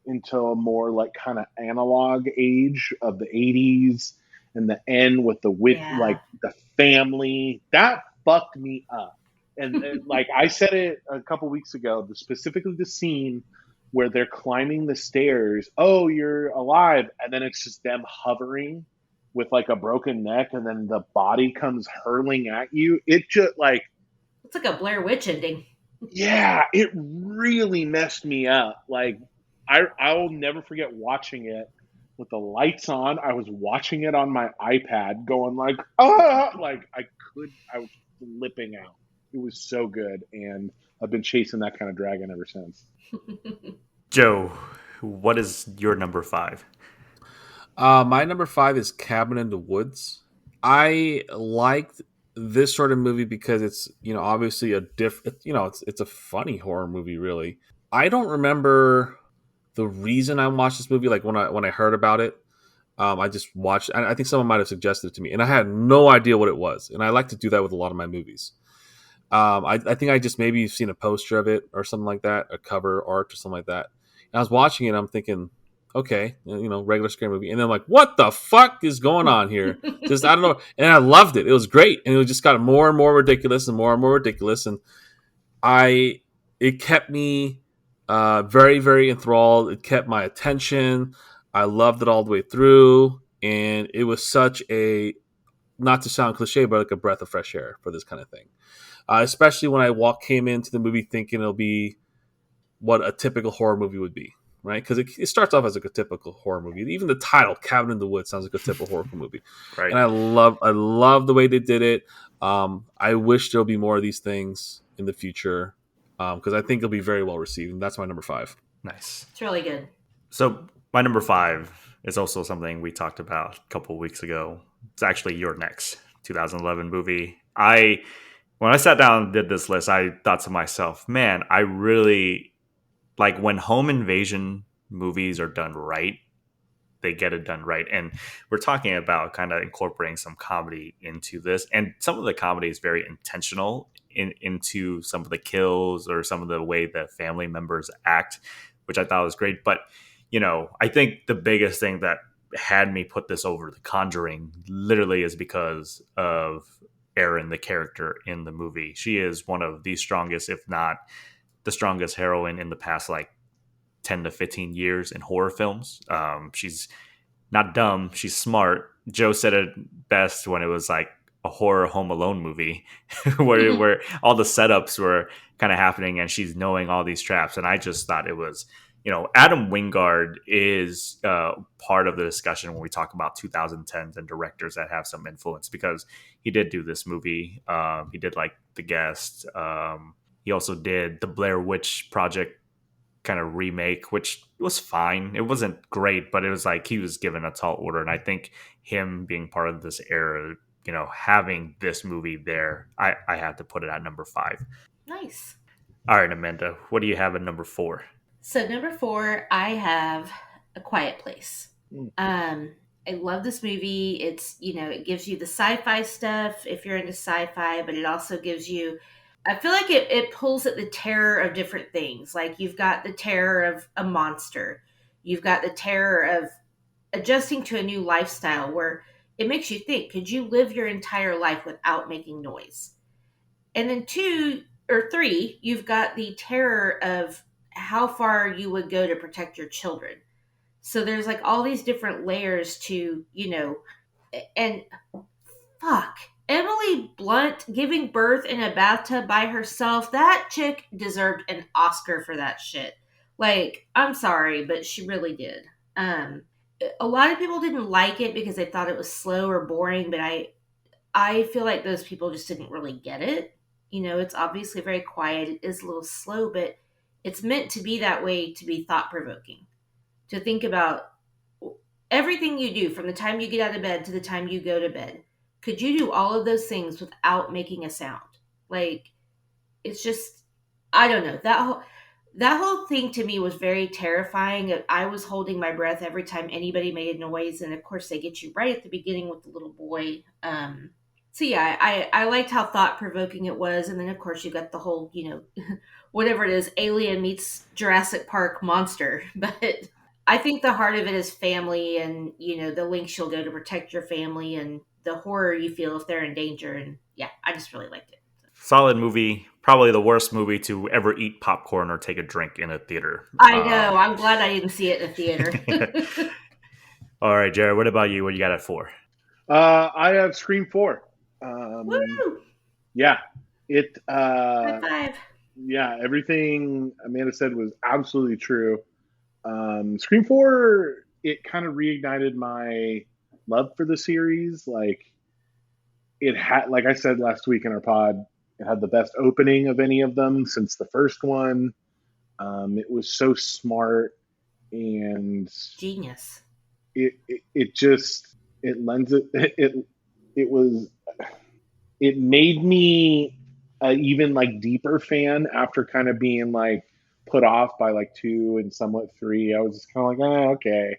Speaker 5: into a more like kind of analog age of the 80s and the end with like the family, that fucked me up. And like I said it a couple weeks ago, specifically the scene where they're climbing the stairs. Oh, you're alive. And then it's just them hovering with like a broken neck. And then the body comes hurling at you. It just like,
Speaker 2: it's like a Blair Witch ending.
Speaker 5: Yeah, it really messed me up. Like I will never forget watching it with the lights on. I was watching it on my iPad going like, like I was flipping out. It was so good. And I've been chasing that kind of dragon ever since.
Speaker 1: Joe, what is your number 5?
Speaker 3: My number 5 is Cabin in the Woods. I liked this sort of movie because it's, obviously a different, it's a funny horror movie, really. I don't remember the reason I watched this movie. Like when I heard about it, I just watched. I think someone might have suggested it to me, and I had no idea what it was. And I like to do that with a lot of my movies. I think I just maybe seen a poster of it or something like that, a cover art or something like that. And I was watching it, I'm thinking, okay, regular scary movie. And then I'm like, what the fuck is going on here? Just, I don't know. And I loved it. It was great. And it just got more and more ridiculous and more ridiculous. And it kept me very, very enthralled. It kept my attention. I loved it all the way through. And it was such a, not to sound cliche, but like a breath of fresh air for this kind of thing. Especially when I came into the movie thinking it'll be what a typical horror movie would be, right? Because it starts off as like a typical horror movie. Even the title, Cabin in the Woods, sounds like a typical horror movie.
Speaker 1: Right.
Speaker 3: And I love the way they did it. I wish there'll be more of these things in the future because I think it'll be very well received. And that's my number 5.
Speaker 1: Nice.
Speaker 2: It's really good.
Speaker 1: So my number 5 is also something we talked about a couple of weeks ago. It's actually Your Next 2011 movie. When I sat down and did this list, I thought to myself, man, I really like when home invasion movies are done right, they get it done right. And we're talking about kind of incorporating some comedy into this. And some of the comedy is very intentional into some of the kills or some of the way that family members act, which I thought was great. But, I think the biggest thing that had me put this over The Conjuring literally is because of Erin, the character in the movie. She is one of the strongest, if not the strongest heroine in the past like 10 to 15 years in horror films. She's not dumb, she's smart. Joe said it best when it was like a horror Home Alone movie where all the setups were kind of happening and she's knowing all these traps. And I just thought it was, Adam Wingard is part of the discussion when we talk about 2010s and directors that have some influence, because he did do this movie. He did like The Guest. He also did the Blair Witch Project kind of remake, which was fine. It wasn't great, but it was like he was given a tall order. And I think him being part of this era, having this movie there, I had to put it at number 5.
Speaker 2: Nice.
Speaker 1: All right, Amanda, what do you have at number 4?
Speaker 2: So number 4, I have A Quiet Place. I love this movie. It's, it gives you the sci-fi stuff if you're into sci-fi, but it also gives you, I feel like it pulls at the terror of different things. Like you've got the terror of a monster. You've got the terror of adjusting to a new lifestyle where it makes you think, could you live your entire life without making noise? And then 2 or 3, you've got the terror of how far you would go to protect your children. So there's like all these different layers to, and fuck, Emily Blunt giving birth in a bathtub by herself, that chick deserved an Oscar for that shit. Like, I'm sorry, but she really did. A lot of people didn't like it because they thought it was slow or boring, but I feel like those people just didn't really get it. It's obviously very quiet. It is a little slow, but it's meant to be that way, to be thought-provoking. To think about everything you do from the time you get out of bed to the time you go to bed. Could you do all of those things without making a sound? Like, it's just, I don't know. That whole thing to me was very terrifying. I was holding my breath every time anybody made a noise. And of course, they get you right at the beginning with the little boy. So yeah, I liked how thought-provoking it was. And then, of course, you got the whole, whatever it is, Alien meets Jurassic Park monster. But I think the heart of it is family and, the lengths you'll go to protect your family and the horror you feel if they're in danger. And yeah, I just really liked it.
Speaker 1: Solid movie. Probably the worst movie to ever eat popcorn or take a drink in a theater.
Speaker 2: I know. I'm glad I didn't see it in a theater.
Speaker 1: All right, Jared, what about you? What you got at 4?
Speaker 5: I have Scream 4.
Speaker 2: Woo!
Speaker 5: Yeah.
Speaker 2: High five.
Speaker 5: Yeah, everything Amanda said was absolutely true. Scream 4, it kind of reignited my love for the series. Like, it had, like I said last week in our pod, it had the best opening of any of them since the first one. It was so smart and
Speaker 2: genius.
Speaker 5: It made me an even like deeper fan after kind of being like put off by like 2 and somewhat 3. I was just kind of like, okay,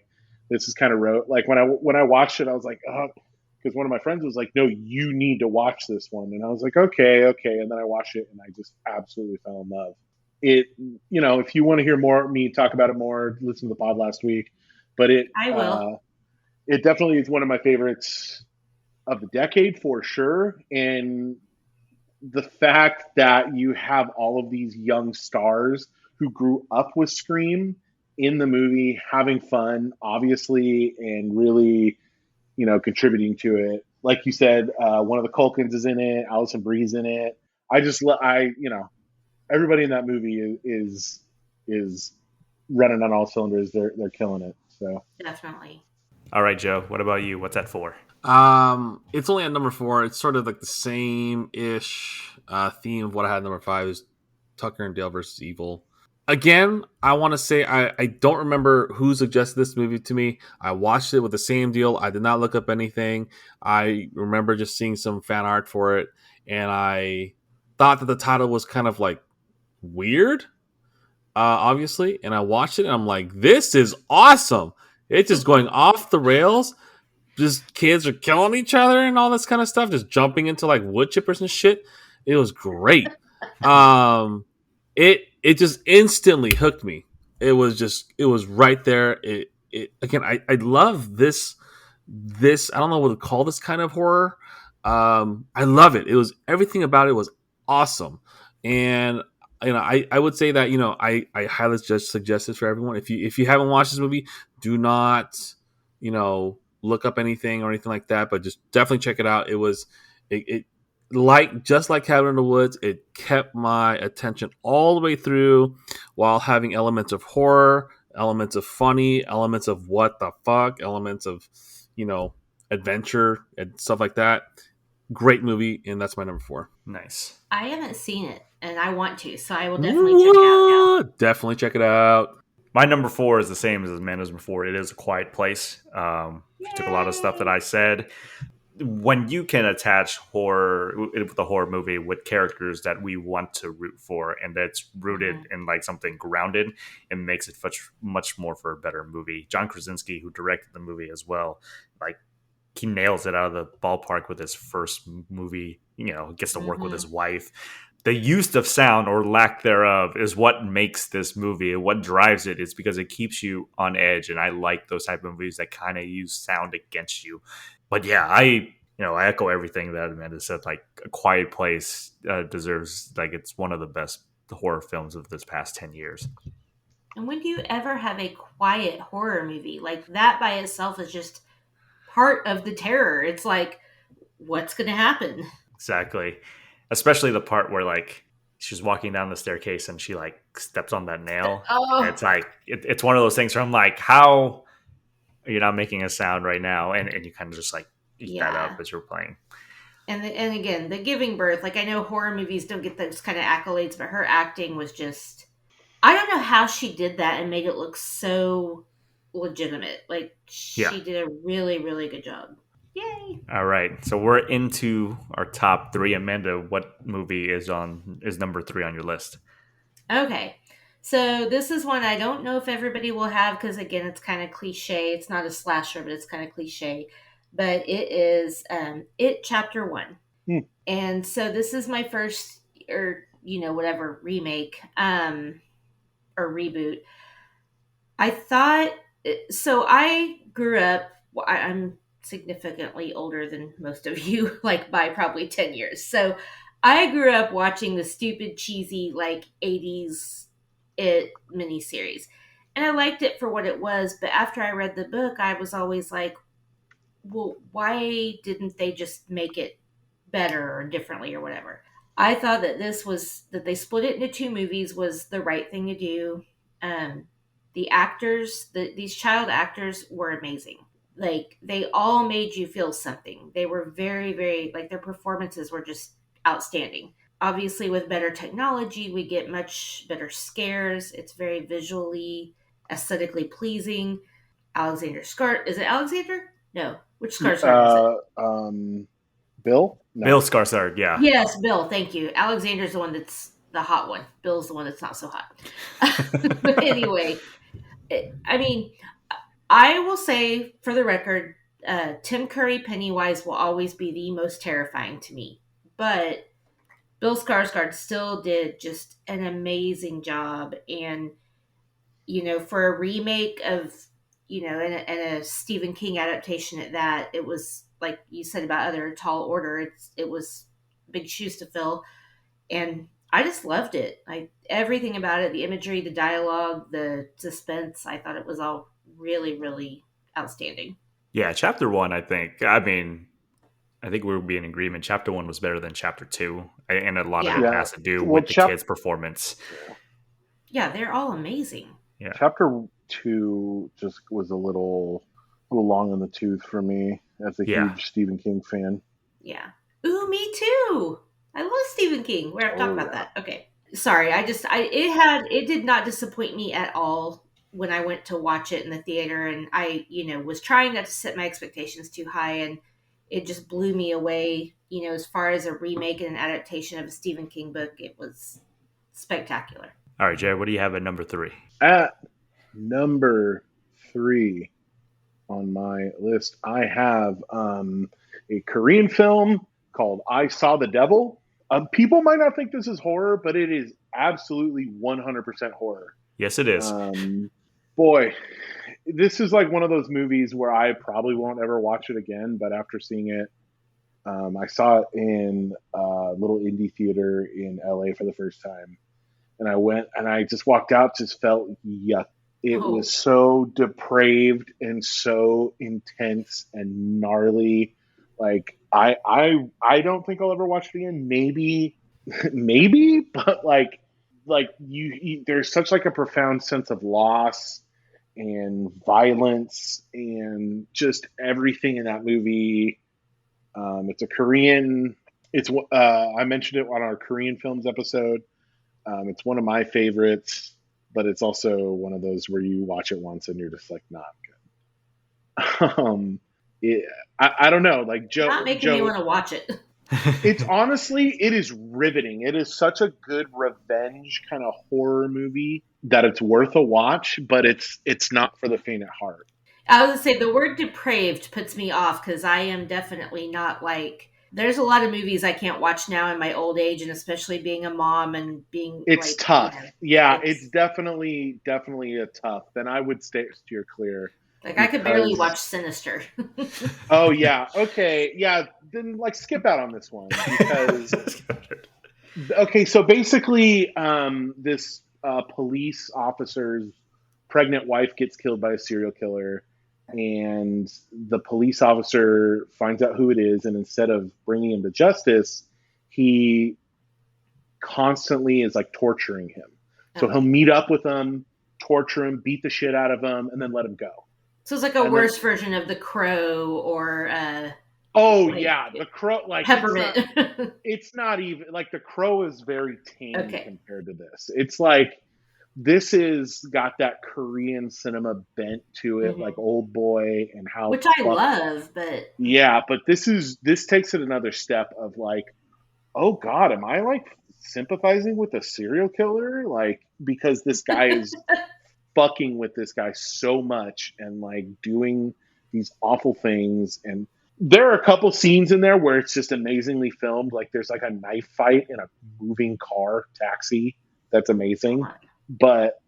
Speaker 5: this is kind of like when I watched it, I was like, oh, because one of my friends was like, no, you need to watch this one. And I was like, okay. And then I watched it and I just absolutely fell in love. It, if you want to hear me talk about it more, listen to the pod last week. But
Speaker 2: I will.
Speaker 5: It definitely is one of my favorites of the decade for sure. And the fact that you have all of these young stars who grew up with Scream in the movie, having fun, obviously, and really, contributing to it. Like you said, one of the Culkins is in it. Alison Brie's in it. Everybody in that movie is running on all cylinders. They're killing it. So
Speaker 2: definitely.
Speaker 1: All right, Joe. What about you? What's that for?
Speaker 3: It's only at number 4. It's sort of like the same-ish theme of what I had at number 5 is Tucker and Dale versus Evil. Again, I want to say I don't remember who suggested this movie to me. I watched it with the same deal. I did not look up anything. I remember just seeing some fan art for it, and I thought that the title was kind of like weird, obviously. And I watched it, and I'm like, this is awesome. It's just going off the rails. Just kids are killing each other and all this kind of stuff, just jumping into like wood chippers and shit. It was great. It just instantly hooked me. It was right there. Again, I love this I don't know what to call this kind of horror. I love it. It was everything about it was awesome, and I would say that I highly just suggest this for everyone. If you haven't watched this movie, do not look up anything or anything like that, but just definitely check it out. It like just like Cabin in the Woods, it kept my attention all the way through while having elements of horror, elements of funny, elements of what the fuck, elements of adventure and stuff like that. Great movie, and that's my number 4.
Speaker 1: Nice.
Speaker 2: I haven't seen it, and I want to, so I will definitely check it out now.
Speaker 3: Definitely check it out.
Speaker 1: My number 4 is the same as Amanda's number 4. It is A Quiet Place. Took a lot of stuff that I said. When you can attach horror with a horror movie with characters that we want to root for, and that's rooted in like something grounded, it makes it much more for a better movie. John Krasinski, who directed the movie as well, like he nails it out of the ballpark with his first movie. Gets to work with his wife. The use of sound or lack thereof is what makes this movie, and what drives it is because it keeps you on edge. And I like those type of movies that kind of use sound against you. But yeah, I echo everything that Amanda said. Like A Quiet Place deserves, like, it's one of the best horror films of this past 10 years.
Speaker 2: And when do you ever have a quiet horror movie? Like that by itself is just part of the terror. It's like, what's going to happen?
Speaker 1: Exactly. Especially the part where like she's walking down the staircase and she like steps on that nail.
Speaker 2: Oh.
Speaker 1: It's like it's one of those things where I'm like, how are you not making a sound right now? And you kind of just like eat that up as you're playing.
Speaker 2: And again, the giving birth. Like I know horror movies don't get those kind of accolades, but her acting was just, I don't know how she did that and made it look so legitimate. Like she did a really, really good job. Yay!
Speaker 1: All right, so we're into our top 3. Amanda, what movie is number 3 on your list?
Speaker 2: Okay, so this is one I don't know if everybody will have because again, it's kind of cliche. It's not a slasher, but it's kind of cliche. But it is It Chapter 1, and so this is my first whatever remake or reboot. I thought so. I grew up. I'm significantly older than most of you, like by probably 10 years. So I grew up watching the stupid, cheesy, like 80s It miniseries. And I liked it for what it was. But after I read the book, I was always like, well, why didn't they just make it better or differently or whatever? I thought that that they split it into 2 movies was the right thing to do. The actors, these child actors were amazing. Like they all made you feel something. They were very, very, like their performances were just outstanding. Obviously with better technology, we get much better scares. It's very visually, aesthetically pleasing. Alexander Skarsgård, is it Alexander? No. Which Skarsgård is it?
Speaker 5: Bill? No.
Speaker 1: Bill Skarsgård, yeah.
Speaker 2: Yes, Bill, thank you. Alexander's the one that's the hot one. Bill's the one that's not so hot. But anyway, I mean, I will say, for the record, Tim Curry Pennywise will always be the most terrifying to me. But Bill Skarsgård still did just an amazing job. And, for a remake of, and a Stephen King adaptation at that, it was, like you said about Other Tall Order, it was big shoes to fill. And I just loved it. Everything about it, the imagery, the dialogue, the suspense, I thought it was all really, really outstanding.
Speaker 1: Yeah, Chapter 1, I think we'll be in agreement. Chapter 1 was better than Chapter 2, and a lot of it has to do with the kids' performance.
Speaker 2: Yeah, they're all amazing.
Speaker 1: Yeah,
Speaker 5: Chapter 2 just was a little long in the tooth for me as a huge Stephen King fan.
Speaker 2: Yeah. Ooh, me too. I love Stephen King. We're going to talk about that. Okay. Sorry, it did not disappoint me at all when I went to watch it in the theater, and I, was trying not to set my expectations too high, and it just blew me away. As far as a remake and an adaptation of a Stephen King book, it was spectacular.
Speaker 1: All right, Jay, what do you have at number 3?
Speaker 5: At number 3 on my list, I have a Korean film called I Saw the Devil. People might not think this is horror, but it is absolutely 100% horror.
Speaker 1: Yes, it is.
Speaker 5: Boy, this is like one of those movies where I probably won't ever watch it again, but after seeing it I saw it in a little indie theater in LA for the first time, and I went and I just walked out, just felt yuck. It
Speaker 2: Oh.
Speaker 5: was so depraved and so intense and gnarly. Like I don't think I'll ever watch it again. Maybe maybe, but like you there's such like a profound sense of loss and violence and just everything in that movie. It's a Korean. It's I mentioned it on our Korean films episode. It's one of my favorites, but it's also one of those where you watch it once and you're just like not good. it, I don't know. Like
Speaker 2: Not making me want to watch it.
Speaker 5: It's honestly, it is riveting. It is such a good revenge kind of horror movie that it's worth a watch, but it's not for the faint at heart.
Speaker 2: I was going to say, the word depraved puts me off because I am definitely not like... There's a lot of movies I can't watch now in my old age, and especially being a mom and being...
Speaker 5: It's
Speaker 2: like,
Speaker 5: tough.
Speaker 2: you know,
Speaker 5: Yeah, it's definitely a tough. Then I would steer clear.
Speaker 2: Like, I could barely watch Sinister.
Speaker 5: Oh, yeah. Okay. Yeah. Then, like, skip out on this one. Because... Okay, so basically, this police officer's pregnant wife gets killed by a serial killer, and the police officer finds out who it is, and instead of bringing him to justice, he constantly is like torturing him. So he'll meet up with him, torture him, beat the shit out of him, and then let him go.
Speaker 2: So it's like a worse version of The Crow or...
Speaker 5: The Crow, like
Speaker 2: Peppermint.
Speaker 5: It's not even like The Crow is very tame compared to this. It's like this is got that Korean cinema bent to it, like Old Boy and how,
Speaker 2: which I love, but
Speaker 5: yeah, but this takes it another step of like, oh God, am I like sympathizing with a serial killer? Like, because this guy is fucking with this guy so much and like doing these awful things. And there are a couple scenes in there where it's just amazingly filmed. Like there's like a knife fight in a moving car taxi. That's amazing. But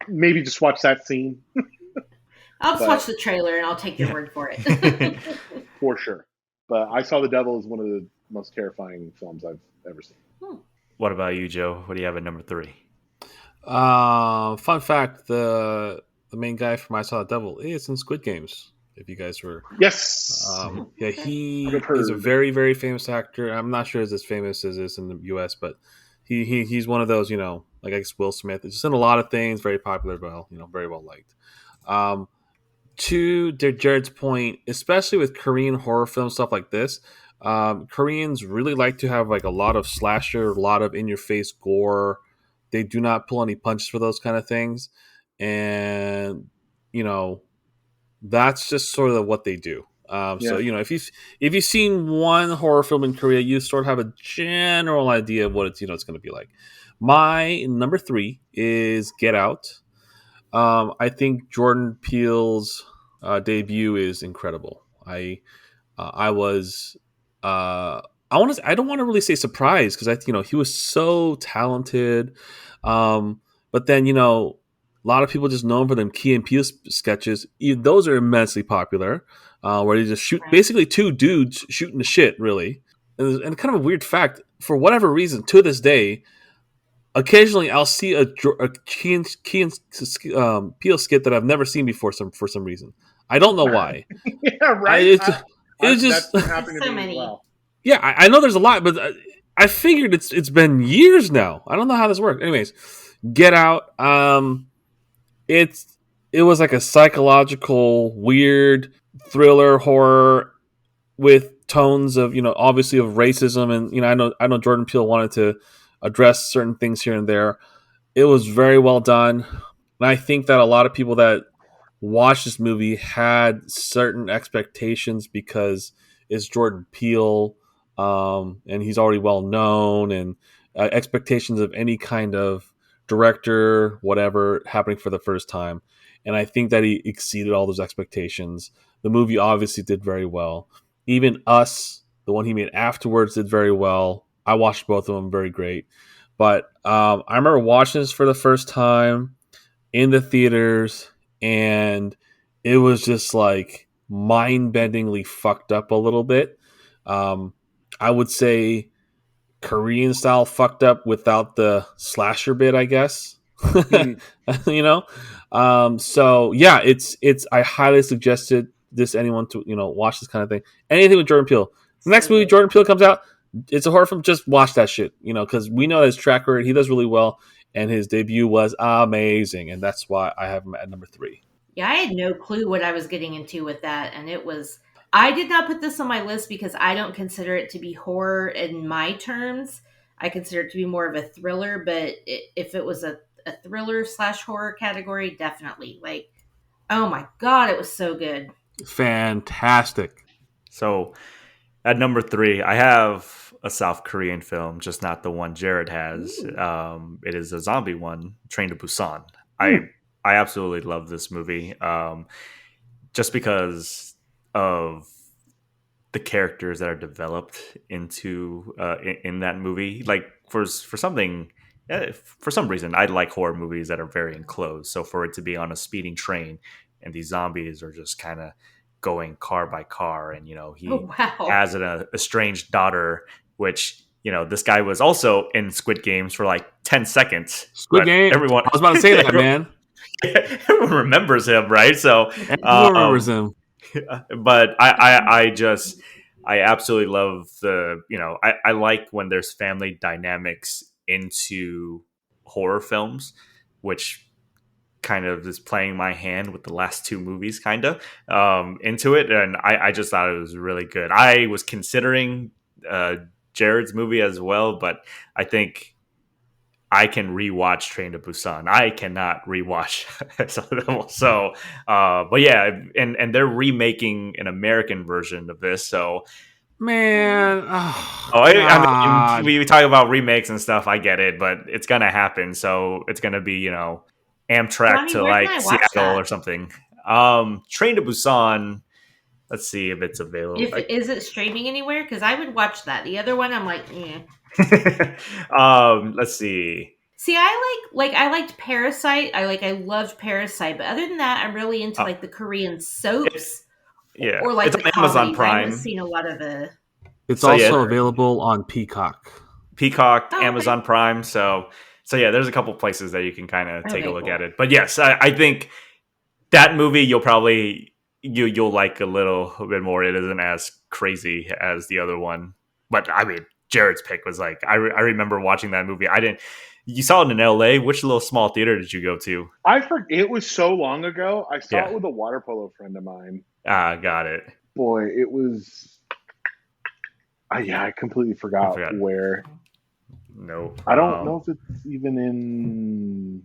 Speaker 5: maybe just watch that scene.
Speaker 2: I'll just watch the trailer and I'll take your word for it.
Speaker 5: For sure. But I Saw the Devil is one of the most terrifying films I've ever seen.
Speaker 1: What about you, Joe? What do you have at number 3?
Speaker 3: Fun fact: the main guy from I Saw the Devil is in Squid Games. If you guys were,
Speaker 5: yes,
Speaker 3: he's a very, very famous actor. I'm not sure as famous as is in the U.S., but he's one of those, like I guess Will Smith. It's just in a lot of things, very popular, but very well liked. To Jared's point, especially with Korean horror film stuff like this, Koreans really like to have like a lot of slasher, a lot of in-your-face gore. They do not pull any punches for those kind of things, and that's just sort of what they do. So if you've seen one horror film in Korea, you sort of have a general idea of what it's it's going to be like. My number 3 is Get Out. I think Jordan Peele's debut is incredible. I was I don't want to really say surprised because he was so talented, but then a lot of people just know him for them Key and Peele sketches. Those are immensely popular, where they just shoot basically two dudes shooting the shit, really. And kind of a weird fact, for whatever reason, to this day, occasionally I'll see a Key and Peele skit that I've never seen before for some reason. I don't know why.
Speaker 5: Yeah, right.
Speaker 3: It's just
Speaker 5: that's happening to me as well.
Speaker 3: Yeah, I know there's a lot, but I figured it's been years now. I don't know how this works. Anyways, Get Out. It was like a psychological, weird thriller horror with tones of obviously of racism, and I know Jordan Peele wanted to address certain things here and there. It was very well done, and I think that a lot of people that watched this movie had certain expectations because it's Jordan Peele, and he's already well known, and expectations of any kind of director, whatever, happening for the first time. And I think that he exceeded all those expectations. The movie obviously did very well. Even Us, the one he made afterwards, did very well. I watched both of them, very great. But I remember watching this for the first time in the theaters, and it was just like mind-bendingly fucked up a little bit. I would say Korean style fucked up without the slasher bit, I guess.
Speaker 5: Mm.
Speaker 3: You know, so yeah, it's I highly suggested this anyone to watch this kind of thing. Anything with Jordan Peele. The next
Speaker 2: So
Speaker 3: movie
Speaker 2: good.
Speaker 3: Jordan Peele comes out, it's a horror film. Just watch that shit, because we know his track record. He does really well, and his debut was amazing, and that's why I have him at number 3.
Speaker 2: Yeah, I had no clue what I was getting into with that, and it was. I did not put this on my list because I don't consider it to be horror in my terms. I consider it to be more of a thriller, but if it was a thriller / horror category, definitely. Like, oh my god, it was so good.
Speaker 3: Fantastic.
Speaker 1: So at number 3, I have a South Korean film, just not the one Jared has. It is a zombie one, Train to Busan. I absolutely love this movie, just because of the characters that are developed into in that movie. Like for something, for some reason, I like horror movies that are very enclosed. So for it to be on a speeding train and these zombies are just kind of going car by car, and he
Speaker 2: Oh wow.
Speaker 1: has an estranged daughter, which this guy was also in Squid Games for like 10 seconds.
Speaker 3: Squid
Speaker 1: But
Speaker 3: Game.
Speaker 1: everyone,
Speaker 3: I was about to say that, man.
Speaker 1: everyone remembers him, right? So,
Speaker 3: Everyone remembers him.
Speaker 1: but I just I absolutely love I like when there's family dynamics into horror films, which kind of is playing my hand with the last 2 movies kind of into it, and I just thought it was really good. I was considering Jared's movie as well, but I think I can rewatch Train to Busan. I cannot rewatch some of them. So, but yeah, and they're remaking an American version of this. So,
Speaker 3: Man,
Speaker 1: I mean,
Speaker 3: God.
Speaker 1: we talk about remakes and stuff. I get it, but it's gonna happen. So it's gonna be Amtrak
Speaker 2: Johnny,
Speaker 1: to
Speaker 2: where can
Speaker 1: like
Speaker 2: I watch
Speaker 1: Seattle
Speaker 2: that?
Speaker 1: or something. Train to Busan. Let's see if it's available.
Speaker 2: If is it streaming anywhere? Because I would watch that. The other one, I'm like, eh.
Speaker 1: Let's see.
Speaker 2: See, I liked Parasite. I loved Parasite, but other than that, I'm really into like the Korean soaps
Speaker 1: Yeah,
Speaker 2: or like
Speaker 1: it's
Speaker 2: the
Speaker 1: on Amazon
Speaker 2: comedies. I haven't
Speaker 1: Prime.
Speaker 2: seen a lot of the.
Speaker 3: It's
Speaker 1: So, yeah.
Speaker 3: also available on Peacock.
Speaker 1: Peacock,
Speaker 2: Oh,
Speaker 1: Amazon Prime. So yeah, there's a couple places that you can kind of take a
Speaker 2: Okay,
Speaker 1: look
Speaker 2: cool.
Speaker 1: at it. But yes, I think that movie you'll probably you'll like a little bit more. It isn't as crazy as the other one, but I mean, Jared's pick was like I remember watching that movie. I didn't. You saw it in L.A. Which little small theater did you go to?
Speaker 5: I forget. It was so long ago. I saw
Speaker 1: Yeah.
Speaker 5: it with a water polo friend of mine.
Speaker 1: Got it.
Speaker 5: Boy, it was. I completely forgot where.
Speaker 1: No,
Speaker 5: I don't know if it's even in.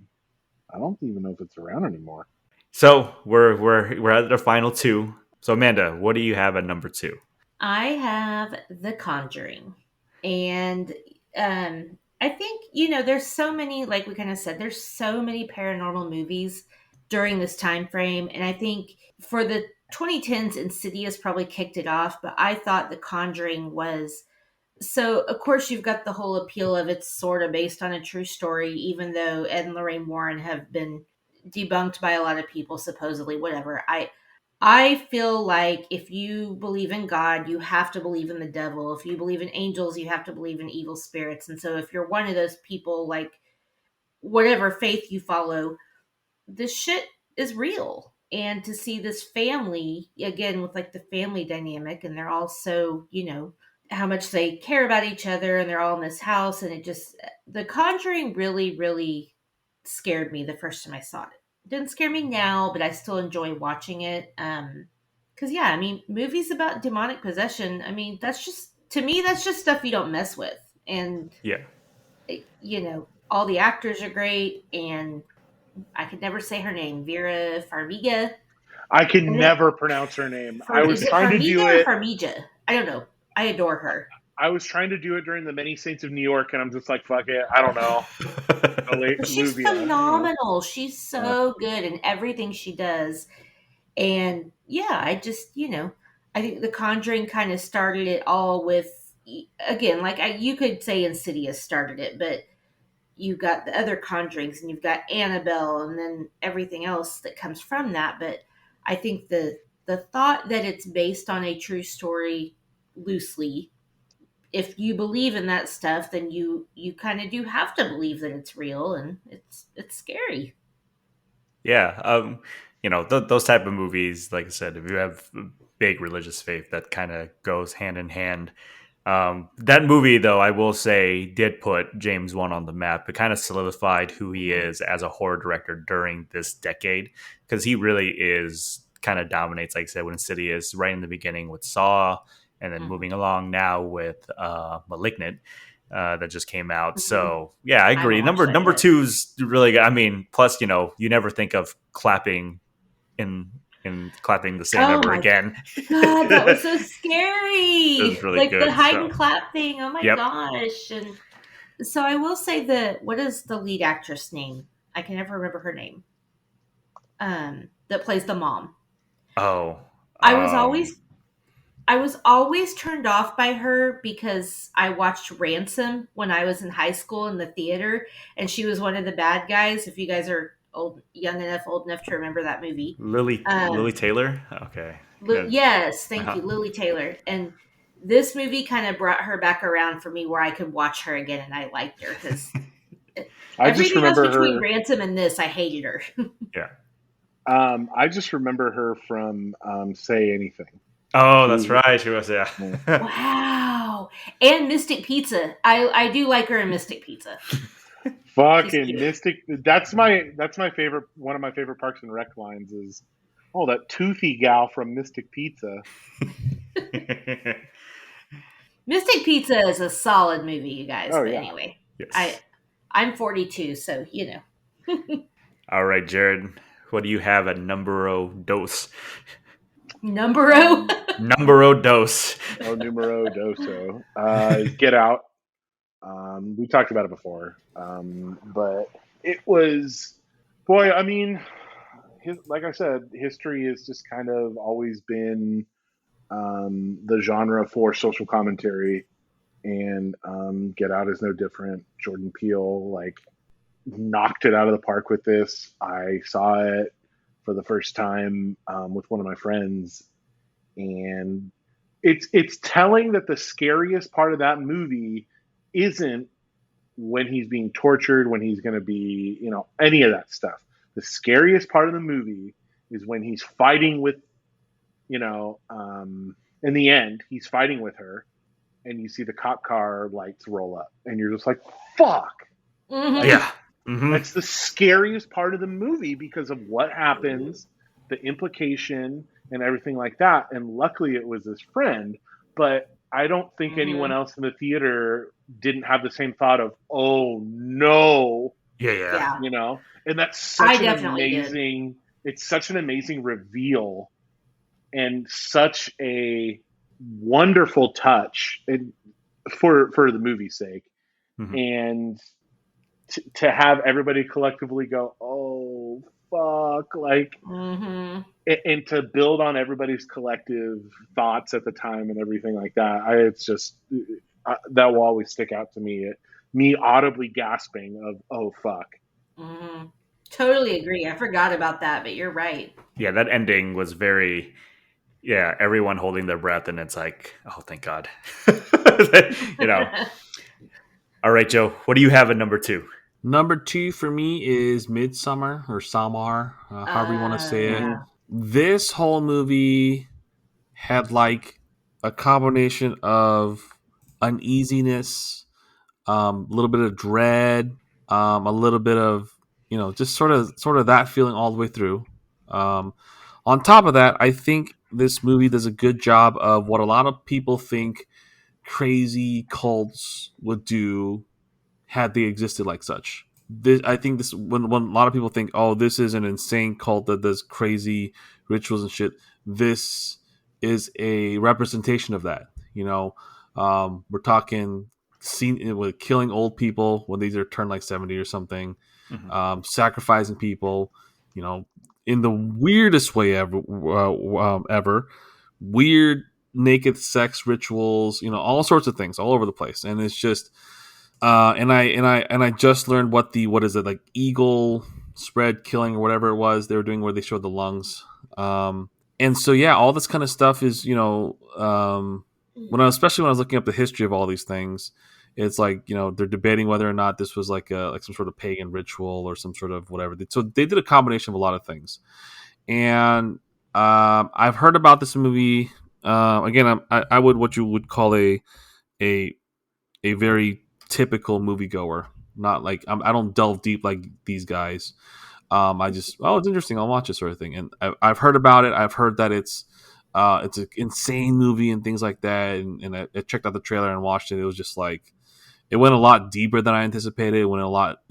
Speaker 5: I don't even know if it's around anymore.
Speaker 1: So we're at the final 2. So Amanda, what do you have at number 2?
Speaker 2: I have The Conjuring, and I think there's so many, like we kind of said, there's so many paranormal movies during this time frame, and I think for the 2010s, Insidious probably kicked it off, but I thought The Conjuring was. So, of course, you've got the whole appeal of it's sort of based on a true story, even though Ed and Lorraine Warren have been debunked by a lot of people, supposedly, whatever. I feel like if you believe in God, you have to believe in the devil. If you believe in angels, you have to believe in evil spirits. And so if you're one of those people, like whatever faith you follow, this shit is real. And to see this family, again, with like the family dynamic, and they're all so, how much they care about each other, and they're all in this house, and The Conjuring really, really scared me the first time I saw it. It didn't scare me now, but I still enjoy watching it. Because yeah, I mean, movies about demonic possession, I mean, that's just, to me, that's just stuff you don't mess with. And
Speaker 1: Yeah.
Speaker 2: All the actors are great, and I could never say her name, Vera Farmiga.
Speaker 5: I can never pronounce her name. I was trying to do it.
Speaker 2: Farmiga? I don't know. I adore her.
Speaker 5: I was trying to do it during the Many Saints of New York, and I'm just like, fuck it. I don't know.
Speaker 2: But she's phenomenal. She's so good in everything she does. And yeah, I just, I think The Conjuring kind of started it all with, again, you could say Insidious started it, but you've got the other Conjurings, and you've got Annabelle, and then everything else that comes from that. But I think the thought that it's based on a true story loosely if you believe in that stuff, then you kind of do have to believe that it's real, and it's scary.
Speaker 1: Yeah, those type of movies, like I said, if you have a big religious faith, that kind of goes hand in hand. That movie, though, I will say, did put James Wan on the map. It kind of solidified who he is as a horror director during this decade, because he really is kind of dominates, like I said, with Insidious right in the beginning with Saw, and then moving along now with Malignant. That just came out. So yeah, I agree. Number two's really good. I mean, plus you never think of clapping in clapping the same ever again.
Speaker 2: God, that was so scary.
Speaker 1: It was really
Speaker 2: like
Speaker 1: good,
Speaker 2: the hide and clap thing. Oh my
Speaker 1: Yep.
Speaker 2: gosh! And so I will say what is the lead actress name? I can never remember her name. That plays the mom.
Speaker 1: Oh,
Speaker 2: I was always turned off by her because I watched Ransom when I was in high school in the theater, and she was one of the bad guys. If you guys are old enough to remember that movie,
Speaker 1: Lily Taylor. Okay.
Speaker 2: Yes, thank you, Lily Taylor. And this movie kind of brought her back around for me, where I could watch her again, and I liked her because everything else between Ransom and this, I hated her.
Speaker 1: Yeah.
Speaker 5: I just remember her from Say Anything.
Speaker 1: Oh, that's right. She was, yeah.
Speaker 2: Wow. And Mystic Pizza. I do like her in Mystic Pizza.
Speaker 5: Fucking Mystic. That's my favorite. One of my favorite Parks and Rec lines is, "Oh, that toothy gal from Mystic Pizza."
Speaker 2: Mystic Pizza is a solid movie, you guys.
Speaker 5: Oh,
Speaker 2: but
Speaker 5: yeah.
Speaker 2: Anyway,
Speaker 1: Yes.
Speaker 2: I'm 42, so
Speaker 1: All right, Jared. What do you have at numero dos?
Speaker 2: Numero
Speaker 1: dos.
Speaker 5: Oh, numero doso. Get Out. We talked about it before, but it was, boy. I mean, like I said, history has just kind of always been the genre for social commentary, and Get Out is no different. Jordan Peele knocked it out of the park with this. I saw it for the first time with one of my friends, and it's telling that the scariest part of that movie isn't when he's being tortured, when he's going to be, any of that stuff. The scariest part of the movie is when he's fighting with, in the end, he's fighting with her, and you see the cop car lights roll up, and you're just like, fuck.
Speaker 2: Mm-hmm.
Speaker 1: Yeah. Mm-hmm.
Speaker 5: That's the scariest part of the movie because of what happens, the implication, and everything like that. And luckily it was his friend, but I don't think anyone else in the theater didn't have the same thought of, oh no.
Speaker 1: Yeah.
Speaker 5: And that's such it's such an amazing reveal and such a wonderful touch for the movie's sake.
Speaker 1: Mm-hmm.
Speaker 5: And to have everybody collectively go, oh fuck, and to build on everybody's collective thoughts at the time and everything like that. It's just that will always stick out to me. Me audibly gasping of, oh fuck.
Speaker 2: Mm-hmm. Totally agree. I forgot about that, but you're right.
Speaker 1: Yeah, that ending was very. Yeah, everyone holding their breath, and it's like, oh, thank God. All right, Joe, what do you have at number 2?
Speaker 3: Number 2 for me is Midsummer or Samar, however you want to say it. This whole movie had a combination of uneasiness, a little bit of dread, a little bit of just sort of that feeling all the way through. On top of that, I think this movie does a good job of what a lot of people think crazy cults would do had they existed like such. I think when a lot of people think, oh, this is an insane cult that does crazy rituals and shit, this is a representation of that. We're talking with killing old people when these are turned 70 or something, sacrificing people, in the weirdest way ever, weird naked sex rituals, all sorts of things all over the place. And it's just, and I just learned what is it, eagle spread killing or whatever it was they were doing, where they showed the lungs. And so, yeah, all this kind of stuff is, Especially when I was looking up the history of all these things, it's like, they're debating whether or not this was like some sort of pagan ritual or some sort of whatever. So they did a combination of a lot of things, and I've heard about this movie. Again, I would what you would call a very typical moviegoer. Not like I don't delve deep like these guys. I just, it's interesting, I'll watch it, sort of thing. And I've heard about it. I've heard that it's an insane movie and things like that. And I checked out the trailer and watched it. It was just like, it went a lot deeper than I anticipated. It went a lot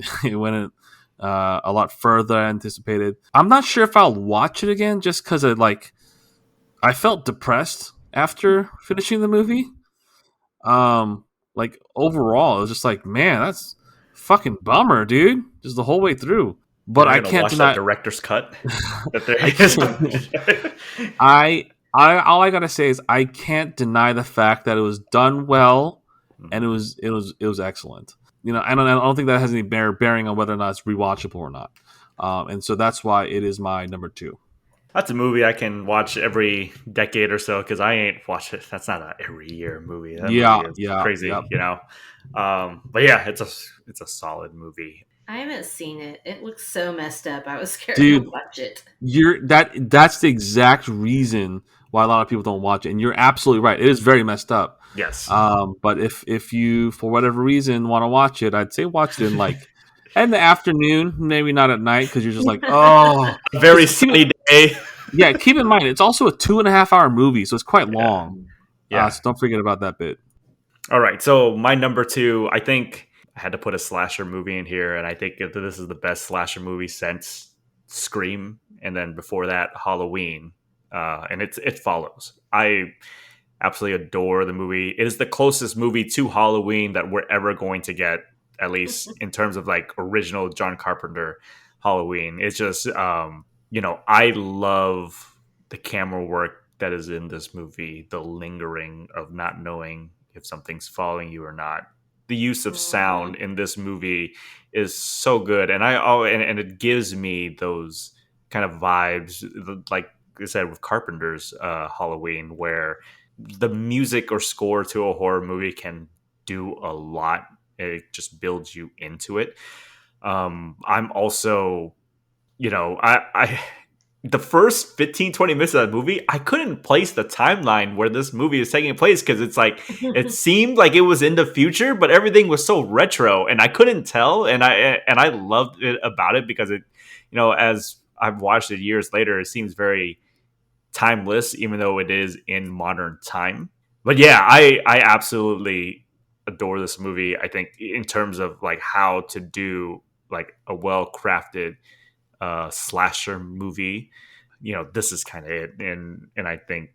Speaker 3: further than I anticipated. I'm not sure if I'll watch it again just because I felt depressed after finishing the movie. Like overall, it was just like, man, that's fucking bummer, dude. Just the whole way through. But I can't
Speaker 1: watch
Speaker 3: deny
Speaker 1: that director's cut.
Speaker 3: I all I gotta say is I can't deny the fact that it was done well, and it was excellent. I don't think that has any bearing on whether or not it's rewatchable or not. And so that's why it is my number 2.
Speaker 1: That's a movie I can watch every decade or so because I ain't watched it. That's not an every year movie. That movie is crazy, But yeah, it's a solid movie.
Speaker 2: I haven't seen it. It looks so messed up. I was scared
Speaker 3: to
Speaker 2: watch it.
Speaker 3: That's the exact reason why a lot of people don't watch it, and you're absolutely right. It is very messed up.
Speaker 1: Yes.
Speaker 3: But if you, for whatever reason, want to watch it, I'd say watch it in the afternoon, maybe not at night, because you're just like, oh,
Speaker 1: very sunny day.
Speaker 3: Yeah, keep in mind it's also a 2.5 hour movie, so it's quite long. Yeah, so don't forget about that bit.
Speaker 1: All right, so my number 2, I think I had to put a slasher movie in here, and I think that this is the best slasher movie since Scream, and then before that, Halloween. And it follows. I absolutely adore the movie. It is the closest movie to Halloween that we're ever going to get, at least in terms of like original John Carpenter Halloween. It's just, I love the camera work that is in this movie, the lingering of not knowing if something's following you or not. The use of sound in this movie is so good, and and it gives me those kind of vibes, like I said with Carpenter's Halloween, where the music or score to a horror movie can do a lot. It just builds you into it. I'm also, I the first 15-20 minutes of that movie, I couldn't place the timeline where this movie is taking place because it's like it seemed like it was in the future, but everything was so retro and I couldn't tell. And I loved it about it because it, as I've watched it years later, it seems very timeless, even though it is in modern time. But yeah, I absolutely adore this movie. I think in terms of like how to do like a well-crafted slasher movie, this is kind of it. And I think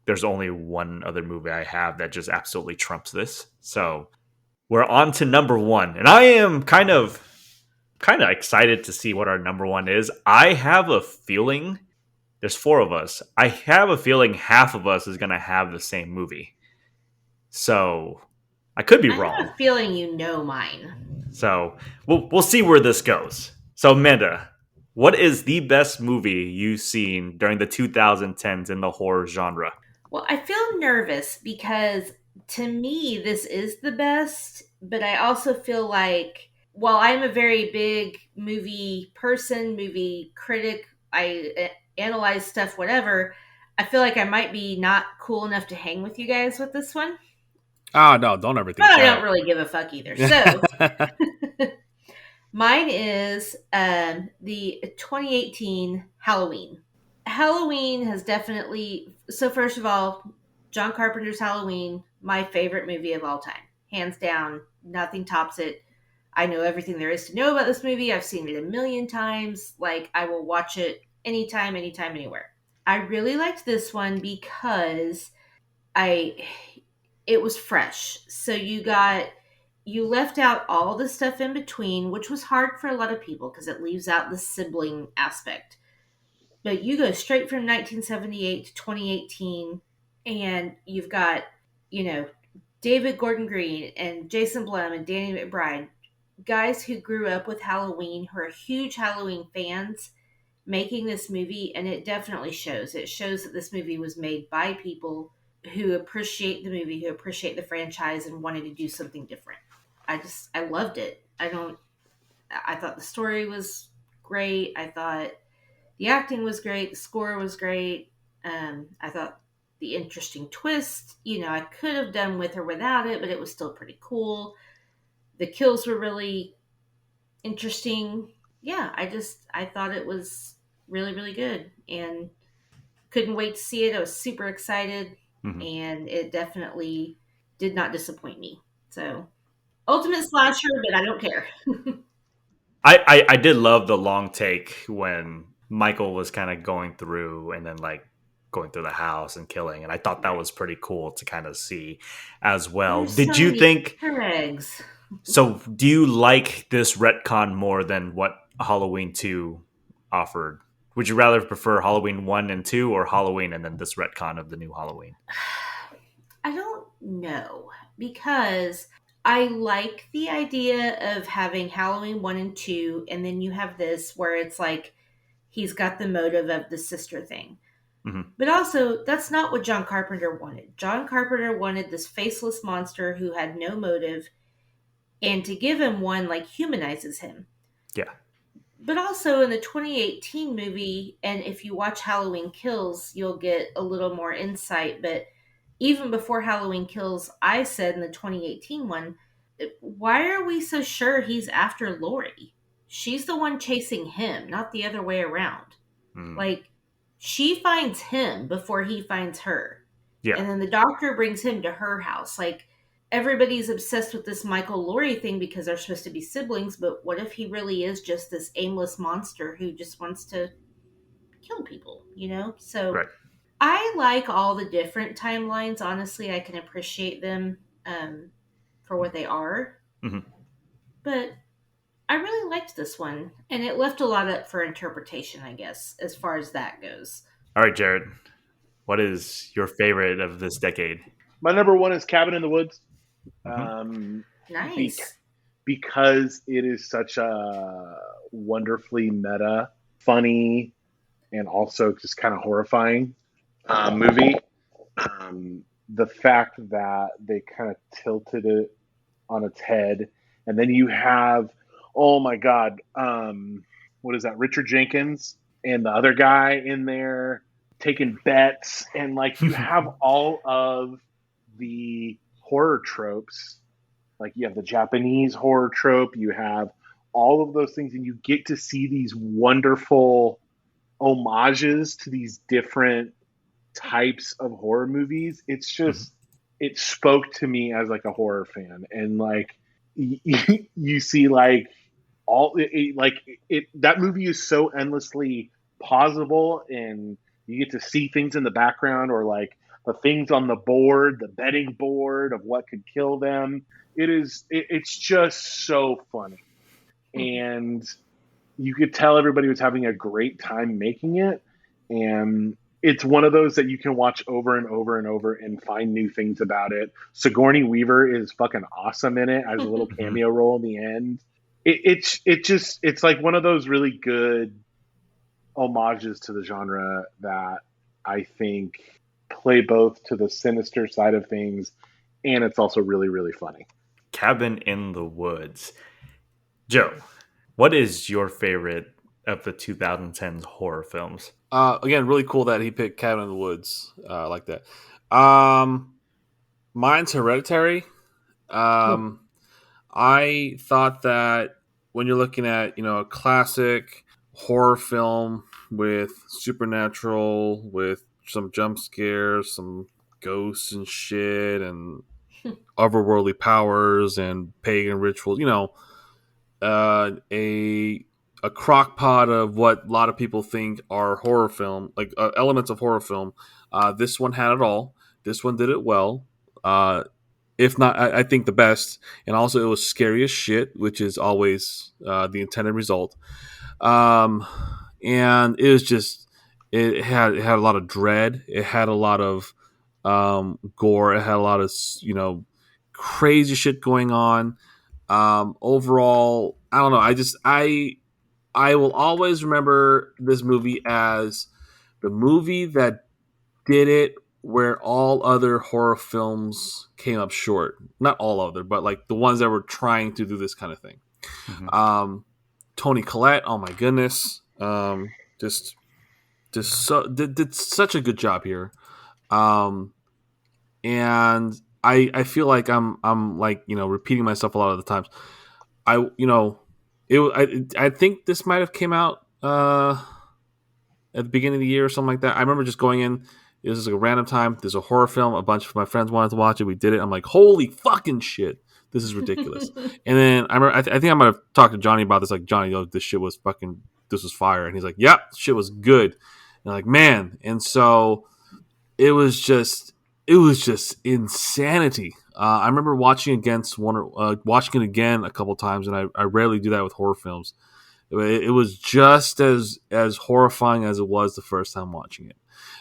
Speaker 1: there's only one other movie I have that just absolutely trumps this. So we're on to number 1, and I am kind of excited to see what our number 1 is. I have a feeling there's 4 of us. I have a feeling half of us is going to have the same movie. So I could be wrong.
Speaker 2: I have a feeling you know mine.
Speaker 1: So we'll see where this goes. So Amanda, what is the best movie you've seen during the 2010s in the horror genre?
Speaker 2: Well, I feel nervous because to me, this is the best, but I also feel like while I'm a very big movie person, movie critic, I analyze stuff, whatever, I feel like I might be not cool enough to hang with you guys with this one.
Speaker 3: Oh, no, don't ever think
Speaker 2: but
Speaker 3: that.
Speaker 2: I don't really give a fuck either. So mine is the 2018 Halloween. Halloween has definitely... So first of all, John Carpenter's Halloween, my favorite movie of all time. Hands down, nothing tops it. I know everything there is to know about this movie. I've seen it a million times. Like, I will watch it anytime, anywhere. I really liked this one because it was fresh. So you left out all the stuff in between, which was hard for a lot of people because it leaves out the sibling aspect. But you go straight from 1978 to 2018, and you've got, David Gordon Green and Jason Blum and Danny McBride, guys who grew up with Halloween, who are huge Halloween fans, making this movie, and it definitely shows. It shows that this movie was made by people who appreciate the movie, who appreciate the franchise, and wanted to do something different. I loved it. I thought the story was great. I thought the acting was great. The score was great. I thought the interesting twist, I could have done with or without it, but it was still pretty cool. The kills were really interesting. Yeah, I thought it was really, really good and couldn't wait to see it. I was super excited, and it definitely did not disappoint me. So, ultimate slasher, but I don't care.
Speaker 1: I did love the long take when Michael was kind of going through and then like going through the house and killing, and I thought that was pretty cool to kind of see as well.
Speaker 2: There's
Speaker 1: Did
Speaker 2: so
Speaker 1: you
Speaker 2: many
Speaker 1: think
Speaker 2: Easter eggs.
Speaker 1: so? Do you like this retcon more than what Halloween 2 offered? Would you rather prefer Halloween 1 and 2 or Halloween and then this retcon of the new Halloween?
Speaker 2: I don't know, because I like the idea of having Halloween 1 and 2, and then you have this where it's like he's got the motive of the sister thing. But also, that's not what John Carpenter wanted. John Carpenter wanted this faceless monster who had no motive, and to give him one like humanizes him.
Speaker 1: Yeah.
Speaker 2: But also in the 2018 movie, and if you watch Halloween Kills, you'll get a little more insight. But even before Halloween Kills, I said in the 2018 one, why are we so sure he's after Laurie? She's the one chasing him, not the other way around. Like, she finds him before he finds her.
Speaker 1: Yeah.
Speaker 2: And then the doctor brings him to her house. Like, everybody's obsessed with this Michael Laurie thing because they're supposed to be siblings, but what if he really is just this aimless monster who just wants to kill people, So
Speaker 1: Right.
Speaker 2: I like all the different timelines. Honestly, I can appreciate them for what they are. But I really liked this one, and it left a lot up for interpretation, I guess, as far as that goes.
Speaker 1: All right, Jared. What is your favorite of this decade?
Speaker 5: My number one is Cabin in the Woods.
Speaker 2: Nice.
Speaker 5: Because it is such a wonderfully meta, funny, and also just kind of horrifying movie. The fact that they kind of tilted it on its head, and then you have, oh my God, what is that? Richard Jenkins and the other guy in there taking bets, and like you have all of the horror tropes. Like you have the Japanese horror trope, you have all of those things, and you get to see these wonderful homages to these different types of horror movies. It's just, it spoke to me as like a horror fan, and like you see like all that movie is so endlessly pausable, and you get to see things in the background or like the things on the board, the betting board of what could kill them. It's just so funny, and you could tell everybody was having a great time making it, and it's one of those that you can watch over and over and over and find new things about it. Sigourney Weaver is fucking awesome in it as a little cameo role in the end. It's like one of those really good homages to the genre that I think play both to the sinister side of things, and it's also really, really funny.
Speaker 1: Cabin in the Woods. Joe, what is your favorite of the 2010s horror films?
Speaker 3: Again, really cool that he picked Cabin in the Woods like that. Mine's Hereditary. I thought that when you're looking at, a classic horror film with supernatural, with some jump scares, some ghosts and shit, and otherworldly powers and pagan rituals, a crock pot of what a lot of people think are horror film, like elements of horror film. This one had it all. This one did it well. If not, I think the best. And also, it was scary as shit, which is always the intended result. And it was just, it had a lot of dread. It had a lot of gore. It had a lot of crazy shit going on. Overall, I don't know. I will always remember this movie as the movie that did it where all other horror films came up short. Not all other, but like the ones that were trying to do this kind of thing. Tony Collette, oh my goodness, just did such a good job here. And I feel like I'm like, repeating myself a lot of the times. I think this might have came out at the beginning of the year or something like that. I remember just going in. It was like a random time. There's a horror film. A bunch of my friends wanted to watch it. We did it. I'm like, holy fucking shit. This is ridiculous. And then I remember, I think I'm going to talk to Johnny about this. Like, Johnny, this was fire. And he's like, yep, shit was good. And I'm like, man. And so it was just insanity. I remember watching watching it again a couple times, and I rarely do that with horror films. It was just as horrifying as it was the first time watching it.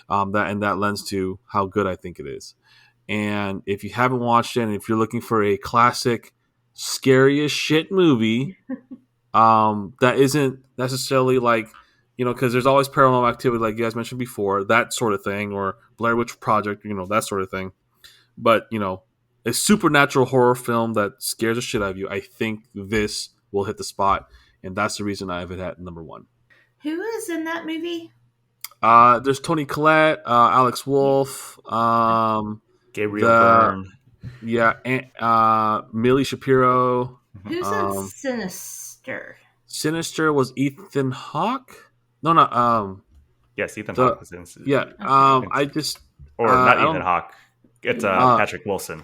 Speaker 3: That lends to how good I think it is. And if you haven't watched it, and if you're looking for a classic, scary as shit movie, that isn't necessarily like, because there's always Paranormal Activity, like you guys mentioned before, that sort of thing, or Blair Witch Project, that sort of thing. But a supernatural horror film that scares the shit out of you, I think this will hit the spot, and that's the reason I have it at number one.
Speaker 2: Who is in that movie?
Speaker 3: There's Tony Collette, Alex Wolff,
Speaker 1: Gabriel Byrne.
Speaker 3: Yeah, and Millie Shapiro.
Speaker 2: Who's in Sinister?
Speaker 3: Sinister was Ethan Hawke? No.
Speaker 1: Yes, Ethan Hawke was in.
Speaker 3: Yeah. I just
Speaker 1: not Ethan Hawke. It's Patrick Wilson.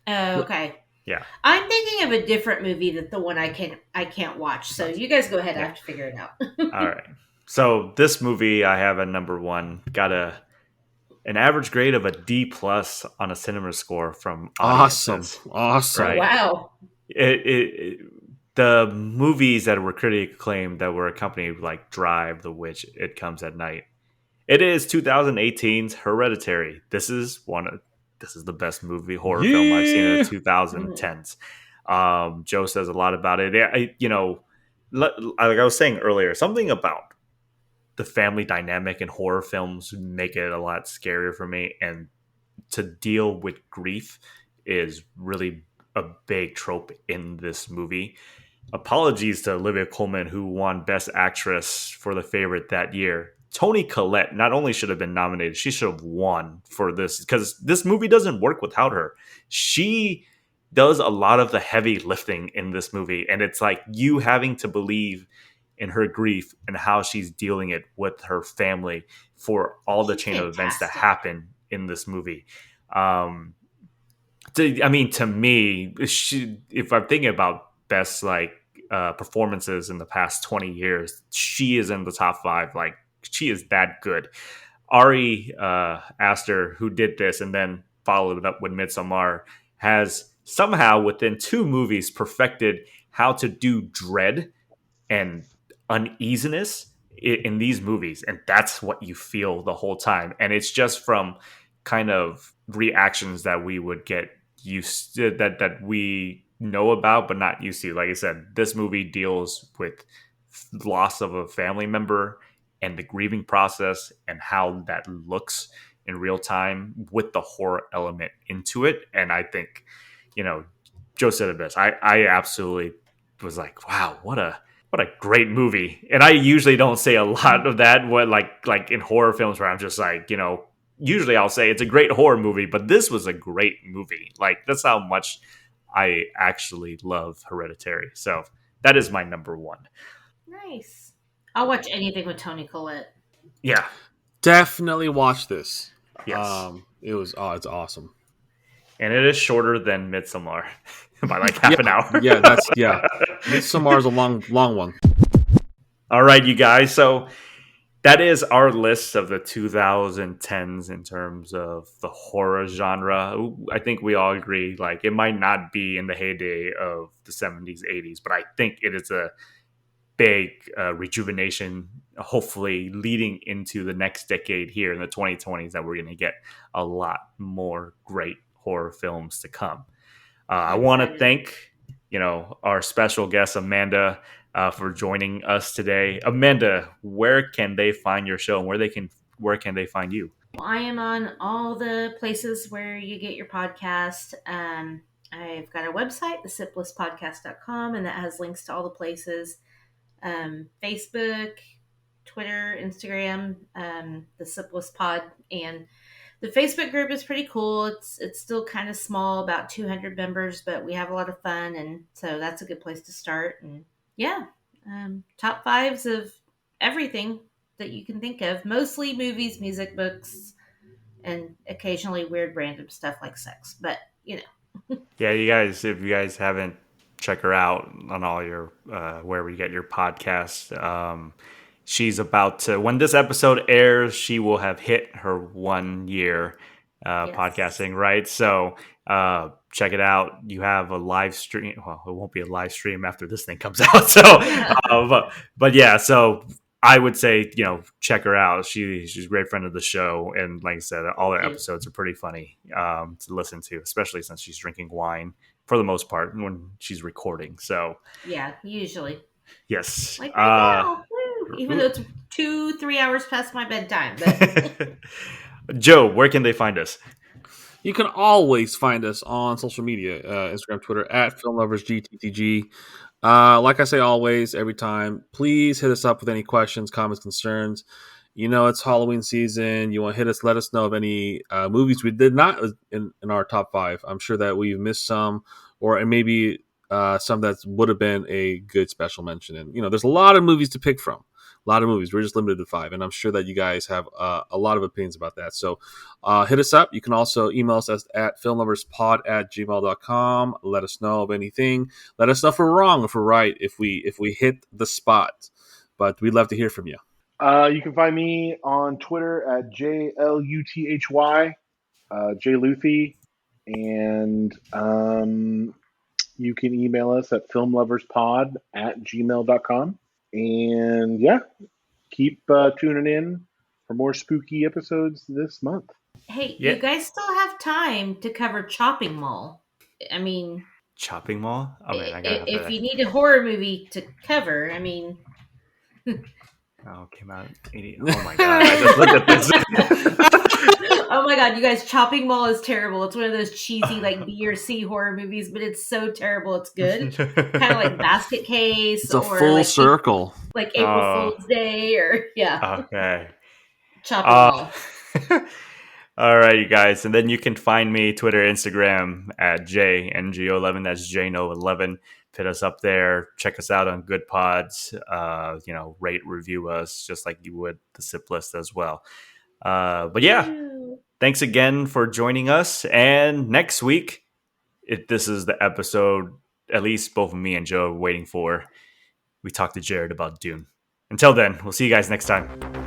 Speaker 2: Oh, okay.
Speaker 1: Yeah.
Speaker 2: I'm thinking of a different movie that the one I can't watch. So you guys go ahead. I have to figure it out.
Speaker 1: All right. So this movie I have at number one got an average grade of a D+ on a cinema score from audiences.
Speaker 3: Awesome.
Speaker 1: Right?
Speaker 2: Wow.
Speaker 1: The movies that were critically acclaimed that were accompanied like Drive, The Witch, It Comes at Night. It is 2018's Hereditary. This is the best horror film I've seen in the 2010s. Joe says a lot about it. Like I was saying earlier, something about the family dynamic in horror films make it a lot scarier for me, and to deal with grief is really a big trope in this movie. Apologies to Olivia Colman, who won Best Actress for The Favorite that year. Toni Collette not only should have been nominated, she should have won for this, because this movie doesn't work without her. She does a lot of the heavy lifting in this movie, and it's like you having to believe in her grief and how she's dealing it with her family for all the chain of events that happen in this movie. To me, if I'm thinking about best performances in the past 20 years, she is in the top 5. Like, she is that good. Ari Aster, who did this and then followed it up with Midsommar, has somehow within 2 movies perfected how to do dread and uneasiness in these movies, and that's what you feel the whole time. And it's just from kind of reactions that we would get used to, that we know about but not used to. Like I said, this movie deals with loss of a family member and the grieving process and how that looks in real time with the horror element into it. And I think, Joe said it best. I absolutely was like, wow, what a great movie. And I usually don't say a lot of that, like in horror films, where I'm just like, usually I'll say it's a great horror movie, but this was a great movie. Like, that's how much I actually love Hereditary. So that is my number one.
Speaker 2: Nice. I'll watch anything with Toni Collette.
Speaker 1: Yeah.
Speaker 3: Definitely watch this.
Speaker 1: Yes.
Speaker 3: It's awesome.
Speaker 1: And it is shorter than Midsommar by like half an hour.
Speaker 3: Midsommar is a long one.
Speaker 1: All right, you guys. So that is our list of the 2010s in terms of the horror genre. I think we all agree, like, it might not be in the heyday of the 70s, 80s, but I think it is a big rejuvenation, hopefully leading into the next decade here in the 2020s, that we're going to get a lot more great horror films to come. I want to thank, our special guest, Amanda, for joining us today. Amanda, where can they find your show, and where can they find you?
Speaker 2: Well, I am on all the places where you get your podcast. I've got a website, thesiplesspodcast.com, and that has links to all the places. Facebook, Twitter, Instagram, the Simplest Pod, and the Facebook group is pretty cool. It's still kind of small, about 200 members, but we have a lot of fun, and so that's a good place to start. And yeah, top fives of everything that you can think of, mostly movies, music, books, and occasionally weird random stuff like sex. But
Speaker 1: Yeah, you guys, if you guys haven't, check her out on all your wherever you get your podcasts. She's about to, when this episode airs, she will have hit her 1 year
Speaker 2: yes.
Speaker 1: podcasting, right? So check it out. You have a live stream. Well, it won't be a live stream after this thing comes out. So, but yeah, so I would say, check her out. She's a great friend of the show. And like I said, all her episodes are pretty funny to listen to, especially since she's drinking wine for the most part when she's recording. So
Speaker 2: yeah, usually.
Speaker 1: Yes.
Speaker 2: Like right now. Even though it's 2-3 hours past my bedtime. But
Speaker 1: Joe, where can they find us?
Speaker 3: You can always find us on social media, Instagram, Twitter, at FilmLoversGTTG. Like I say always, every time, please hit us up with any questions, comments, concerns. It's Halloween season. You want to hit us, let us know of any movies we did not in our top 5. I'm sure that we've missed some, or maybe some that would have been a good special mention. And, there's a lot of movies to pick from. A lot of movies. We're just limited to 5, and I'm sure that you guys have a lot of opinions about that. So hit us up. You can also email us at filmloverspod@gmail.com. Let us know of anything. Let us know if we're wrong, if we're right, if we hit the spot. But we'd love to hear from you.
Speaker 5: You can find me on Twitter at JLUTHY, JLuthy, and you can email us at filmloverspod@gmail.com. And yeah, keep tuning in for more spooky episodes this month.
Speaker 2: Hey, you guys still have time to cover Chopping Mall. I mean,
Speaker 1: Chopping Mall? Oh, man,
Speaker 2: if you need a horror movie to cover, I mean.
Speaker 1: Oh, it came out 80. Oh my god! I just looked at this.
Speaker 2: Oh my god, you guys! Chopping Mall is terrible. It's one of those cheesy like B or C horror movies, but it's so terrible. It's good. Kind of like Basket Case.
Speaker 3: It's a full
Speaker 2: like
Speaker 3: circle.
Speaker 2: Like April Fool's Day, or yeah.
Speaker 1: Okay.
Speaker 2: Chopping Mall.
Speaker 1: All right, you guys, and then you can find me Twitter, Instagram at JNGO11. That's JNO11. Hit us up there. Check us out on Good Pods. Rate, review us just like you would the SIP list as well. But yeah, thanks again for joining us. And next week, this is the episode, at least both of me and Joe are waiting for. We talk to Jared about Dune. Until then, we'll see you guys next time.